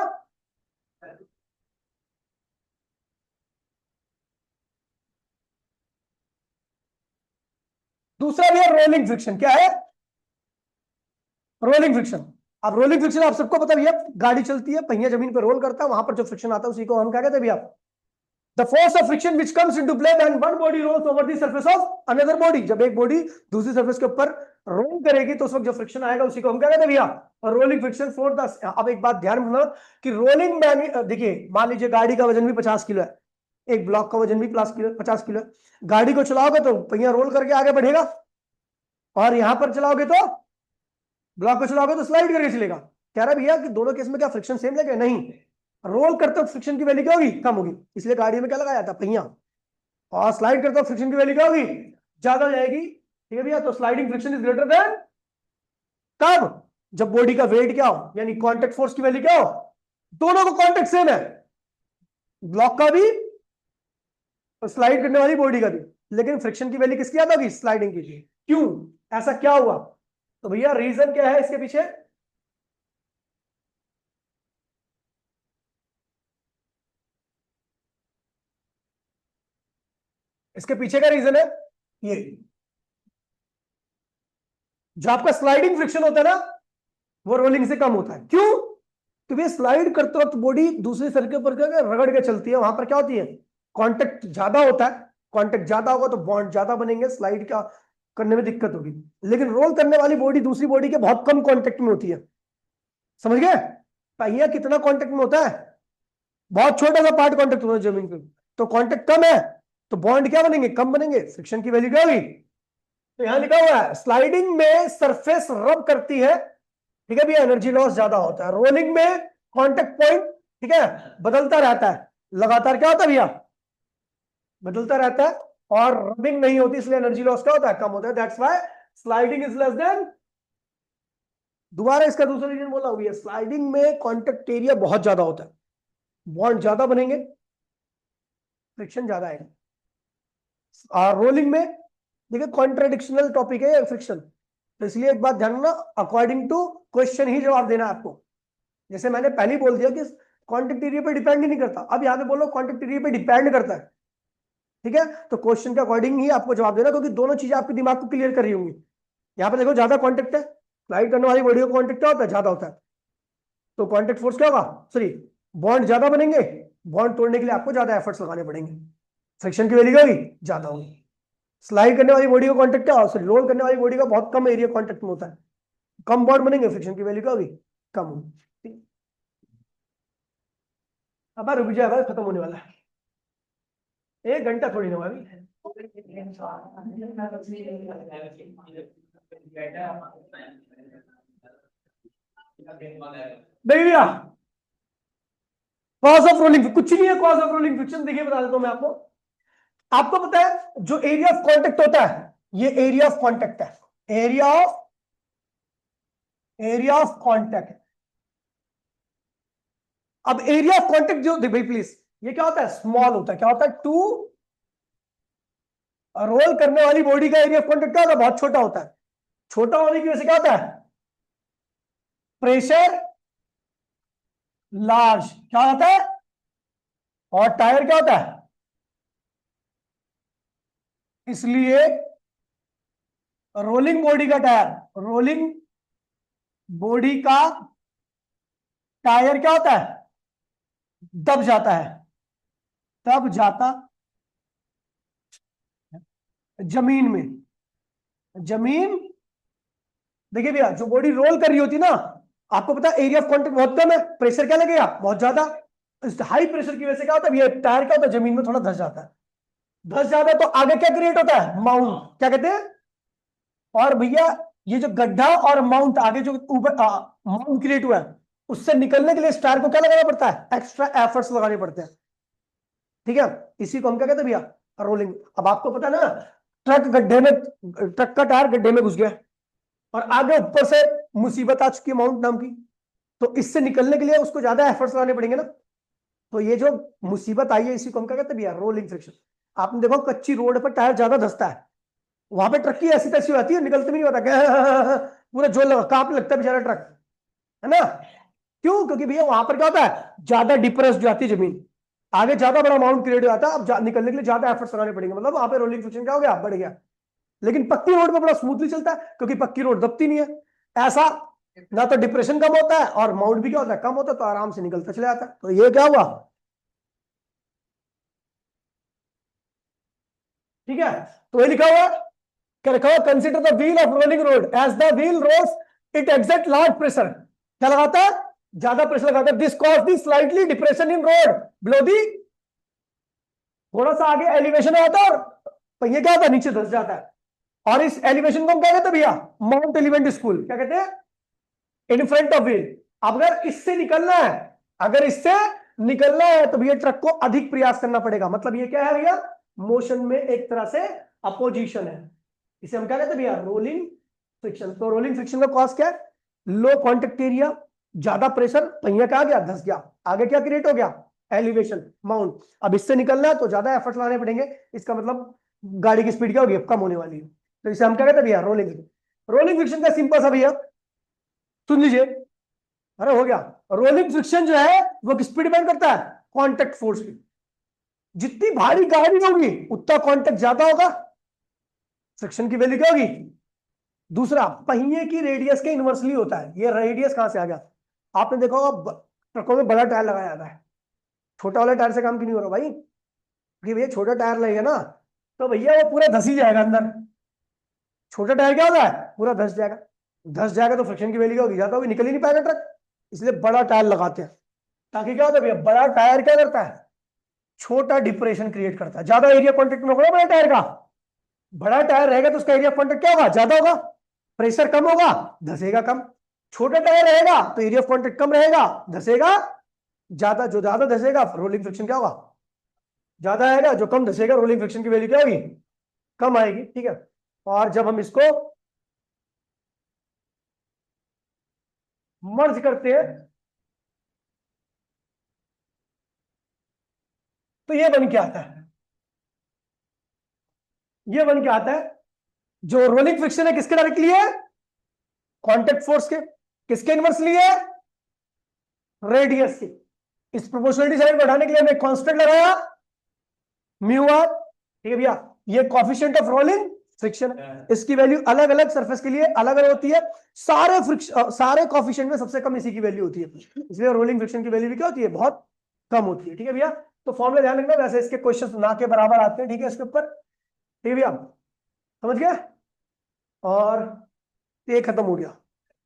दूसरा भैया रोलिंग फ्रिक्शन। क्या है? Rolling friction. अब रोलिंग फ्रिक्शन आप सबको पता है भैया, गाड़ी चलती है, पहिया जमीन पर रोल करता है, वहां पर जो फ्रिक्शन आता है उसी को हम क्या कहते हैं भैया? The force of friction which comes into play when one body rolls over the surface of another body. जब एक बॉडी दूसरी सरफेस के ऊपर रोल करेगी तो उस वक्त जो फ्रिक्शन आएगा उसी को हम क्या कहते हैं भैया? Rolling friction for the. अब एक बात ध्यान रखना कि रोलिंग में, देखिए मान लीजिए गाड़ी का वजन भी 50 किलो है, एक ब्लॉक का वजन भी 50 किलो है, गाड़ी को चलाओगे तो पहिया रोल करके आगे बढ़ेगा, और यहां पर चलाओगे तो, ब्लॉक को चलाओगे तो स्लाइड करके चलेगा। कह रहा है भैया कि दोनों केस में क्या फ्रिक्शन सेम लगे? नहीं, रोल करते हो फ्रिक्शन की वैल्यू क्या होगी? कम होगी, इसलिए गाड़ी में क्या लगाया था? पहिया। और स्लाइड करते हो फ्रिक्शन की वैल्यू क्या होगी? ज्यादा जाएगी, ठीक है भैया। तो sliding friction is greater than, कब? जब बॉडी का वेट क्या हो, यानी कांटेक्ट फोर्स की वैल्यू क्या हो, दोनों को कांटेक्ट सेम है, ब्लॉक का भी और स्लाइड करने वाली बॉडी का भी, लेकिन फ्रिक्शन की वैल्यू किसकी ज्यादा होगी? स्लाइडिंग की। क्यों? ऐसा क्या हुआ? तो भैया रीजन क्या है इसके पीछे? इसके पीछे का रीजन है ये, जो आपका स्लाइडिंग फ्रिक्शन होता है ना, वो रोलिंग से कम होता है। क्यों? क्योंकि स्लाइड करते वक्त बॉडी दूसरे सर पर रगड़ के चलती है, वहां पर क्या होती है? कांटेक्ट ज्यादा होता है, कांटेक्ट ज्यादा होगा तो बॉन्ड ज्यादा बनेंगे, स्लाइड का करने में दिक्कत होगी। लेकिन रोल करने वाली बॉडी दूसरी बॉडी के बहुत कम कांटेक्ट में होती है, समझ गए? पहिया कितना कांटेक्ट में होता है? बहुत छोटा सा पार्ट कांटेक्ट होता है जमीन पे, तो कांटेक्ट कम है, तो बॉन्ड क्या बनेंगे? कम बनेंगे, फ्रिक्शन की वैल्यू क्या होगी? तो यहां लिखा हुआ है स्लाइडिंग में सरफेस रब करती है, ठीक है भैया, एनर्जी लॉस ज्यादा होता है। रोलिंग में कांटेक्ट पॉइंट, ठीक है, बदलता रहता है, लगातार क्या होता है भैया? बदलता रहता है, और रबिंग नहीं होती, इसलिए एनर्जी लॉस क्या होता है? कम होता है। That's why sliding is less than. दोबारा इसका दूसरा रीजन बोला हुआ, स्लाइडिंग में कांटेक्ट एरिया बहुत ज्यादा होता है, बॉन्ड ज्यादा बनेंगे, फ्रिक्शन ज्यादा आएगा। और रोलिंग में, देखिए कॉन्ट्रेडिक्शनल टॉपिक है फ्रिक्शन, तो इसलिए एक बात ध्यान रखना, अकॉर्डिंग टू क्वेश्चन ही जवाब देना है आपको। जैसे मैंने पहले ही बोल दिया कि कॉन्टेक्ट एरिया पे डिपेंड ही नहीं करता, अब यहाँ पे बोलो कॉन्टेक्ट एरिया पे डिपेंड करता है, ठीक है। तो क्वेश्चन के अकॉर्डिंग ही आपको जवाब देना, क्योंकि दोनों चीजें आपके दिमाग को क्लियर कर रही होंगी। यहाँ पे देखो ज्यादा कॉन्टेक्ट है, स्लाइड करने वाली बॉडी का कॉन्टेक्ट क्या होता है? ज्यादा होता है, तो कॉन्टेक्ट फोर्स क्या होगा? सॉरी, बॉन्ड ज्यादा बनेंगे, बॉन्ड तोड़ने के लिए आपको ज्यादा एफर्ट्स लगाने पड़ेंगे, फ्रिक्शन की वैल्यू क्या होगी? ज्यादा होगी। स्लाइड करने वाली बॉडी का कॉन्टेक्ट क्या होगा? सॉरी, रोल करने वाली बॉडी का बहुत कम एरिया कॉन्टेक्ट में होता है, कम बॉन्ड बनेंगे, फ्रिक्शन की वैल्यू क्या होगी? कम होगी। अब रुक जाए भाई, खत्म होने वाला है, 1 घंटा थोड़ी ना हुआ अभी। नहीं भैया, कॉज ऑफ रोलिंग कुछ नहीं है, कॉज ऑफ रोलिंग फ्रिक्शन देखिए बता देता हूं मैं आपको। आपको पता है जो एरिया ऑफ कांटेक्ट होता है, ये एरिया ऑफ कांटेक्ट है, एरिया ऑफ कांटेक्ट। अब एरिया ऑफ कांटेक्ट जो, देख भाई प्लीज, ये क्या होता है? स्मॉल होता है। क्या होता है? टू रोल करने वाली बॉडी का एरिया ऑफ कॉन्टेक्ट क्या होता है, बहुत छोटा होता है। छोटा होने की वजह से क्या होता है, प्रेशर लार्ज क्या होता है, और टायर क्या होता है, इसलिए रोलिंग बॉडी का टायर, रोलिंग बॉडी का टायर क्या होता है, दब जाता है, दब जाता जमीन में। जमीन, देखिए भैया जो बॉडी रोल कर रही होती है ना, आपको पता है एरिया ऑफ कॉन्टेक्ट बहुत कम है, प्रेशर क्या लगेगा, बहुत ज्यादा। इस हाई प्रेशर की वजह से क्या होता है, ये टायर क्या होता है, जमीन में थोड़ा धस जाता है। धस जाता है तो आगे क्या क्रिएट होता है, माउंट, क्या कहते हैं। और भैया ये जो गड्ढा और माउंट आगे जो ऊपर माउंट क्रिएट हुआ है, उससे निकलने के लिए इस टायर को क्या लगाना पड़ता है, एक्स्ट्रा एफर्ट्स लगाने पड़ते हैं। ठीक है, इसी को हम क्या कहते हैं भैया, रोलिंग। अब आपको पता है ना, ट्रक गड्ढे में, ट्रक का टायर गड्ढे में घुस गया और आगे ऊपर से मुसीबत आ चुकी है माउंट नाम की, तो इससे निकलने के लिए उसको ज्यादा एफर्ट्स लगाने पड़ेंगे ना। तो ये जो मुसीबत आई है इसी को हम क्या कहते हैं भैया, रोलिंग फ्रिक्शन। आपने देखो कच्ची रोड पर टायर ज्यादा धसता है, वहां पे ट्रक की ऐसी तैसी होती है, निकलते भी नहीं होता, पूरा जोर लगा कांपने लगता है बेचारा ट्रक, है ना। क्यों, क्योंकि भैया वहां पर क्या होता है, ज्यादा डिप्रेस जाती है जमीन, आगे ज्यादा बड़ा अमाउंट क्रिएट हो जाता है, अब निकलने के लिए ज्यादा एफर्ट्स लगाने पड़ेंगे, मतलब वहां पे रोलिंग फ्रिक्शन क्या हो गया, बढ़ गया। लेकिन पक्की रोड पे बड़ा स्मूथली चलता है, क्योंकि पक्की रोड दबती नहीं है। ऐसा ना तो डिप्रेशन कम होता है और माउंट भी क्या होता है, कम होता है, तो आराम से निकलता चला जाता है। तो ये क्या हुआ, ठीक है। तो ये लिखा हुआ, क्या लिखा हुआ, consider the wheel of rolling road, as the wheel rolls it exert large pressure, क्या लगाता है, ज्यादा प्रेशर लगाता है। This cause the slightly depression in road below the, थोड़ा सा आगे एलिवेशन होता है और पहिया क्या होता है, नीचे धस जाता है। और इस एलिवेशन को हम क्या कहते हैं भैया, माउंट एलिवेंट स्कूल, क्या कहते हैं, इन फ्रंट ऑफ व्हील। अगर इससे निकलना है, अगर इससे निकलना है तो भैया ट्रक को अधिक प्रयास करना पड़ेगा। मतलब ये क्या है भैया, मोशन में एक तरह से अपोजिशन है, इसे हम क्या कहते हैं भैया, रोलिंग फ्रिक्शन। तो रोलिंग फ्रिक्शन का कॉज क्या है, लो कॉन्टेक्ट एरिया, ज्यादा प्रेशर, पहिया क्या आ गया, धस गया, आगे क्या क्रिएट हो गया, एलिवेशन माउंट। अब इससे निकलना है तो ज्यादा एफर्ट लगाने पड़ेंगे, इसका मतलब गाड़ी की स्पीड क्या होगी, कम होने वाली है। तो इसे हम क्या कहते हैं भैया, रोलिंग। रोलिंग फ्रिक्शन का सिंपल सा भैया सुन लीजिए, अरे हो गया। रोलिंग फ्रिक्शन जो है वो किस पे डिपेंड करता है, कांटेक्ट फोर्स पे। जितनी भारी गाड़ी होगी उतना कांटेक्ट ज्यादा होगा, फ्रिक्शन की वैल्यू क्या होगी। दूसरा, पहिए की रेडियस के इनवर्सली होता है। ये रेडियस कहां से आ गया, आपने देखा होगा ट्रकों में बड़ा टायर लगाया जाता है, छोटा वाला टायर से काम क्यों नहीं हो रहा भाई, कि भैया छोटा टायर लगेगा ना तो भैया वो पूरा धस ही जाएगा अंदर। छोटा टायर क्या होता है, पूरा धस जाएगा, धस जाएगा तो फ्रिक्शन की वैल्यू क्या होगी, ज्यादा होगी, निकल ही नहीं पाएगा ट्रक। इसलिए बड़ा टायर लगाते हैं, ताकि क्या होता है भैया, बड़ा टायर क्या करता है, छोटा डिप्रेशन क्रिएट करता है। ज्यादा एरिया कॉन्टेक्ट में होगा बड़ा टायर का, बड़ा टायर रहेगा तो उसका एरिया कॉन्टेक्ट क्या होगा, ज्यादा होगा, प्रेशर कम होगा, धसेगा कम। छोटा टायर रहेगा तो एरिया ऑफ कॉन्टेक्ट कम रहेगा, धसेगा ज्यादा। जो ज्यादा धसेगा रोलिंग फ्रिक्शन क्या होगा, ज्यादा आएगा, जो कम धसेगा रोलिंग फ्रिक्शन की वैल्यू क्या होगी, कम आएगी। ठीक है, और जब हम इसको मर्ज करते हैं तो ये बन के आता है, ये बन के आता है, जो रोलिंग फ्रिक्शन है किसके डायरेक्टली है, कांटेक्ट फोर्स के। किसके इनवर्सली है, रेडियस के। इस प्रोपोर्शनलिटी साइन बढ़ाने के लिए हमने कांस्टेंट लगाया म्यू आर, ठीक है भैया। ये कोएफिशिएंट ऑफ रोलिंग फ्रिक्शन है, इसकी वैल्यू अलग अलग सरफेस के लिए अलग अलग होती है। सारे फ्रिक्शन, सारे कोएफिशिएंट में सबसे कम इसी की वैल्यू होती है, इसलिए रोलिंग फ्रिक्शन की वैल्यू भी क्या होती है, बहुत कम होती है। ठीक है भैया, तो फॉर्मूला ध्यान रखना, वैसे इसके क्वेश्चन ना के बराबर आते हैं, ठीक है इसके ऊपर। ठीक है भैया, समझ गए, और ये खत्म हो गया।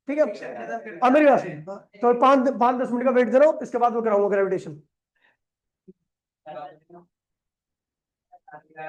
ठीक है, अब मेरी बात सुनो। तो 5-10 मिनट का वेट दे रहा हूं, इसके बाद वो कराऊंगा ग्रेविटेशन।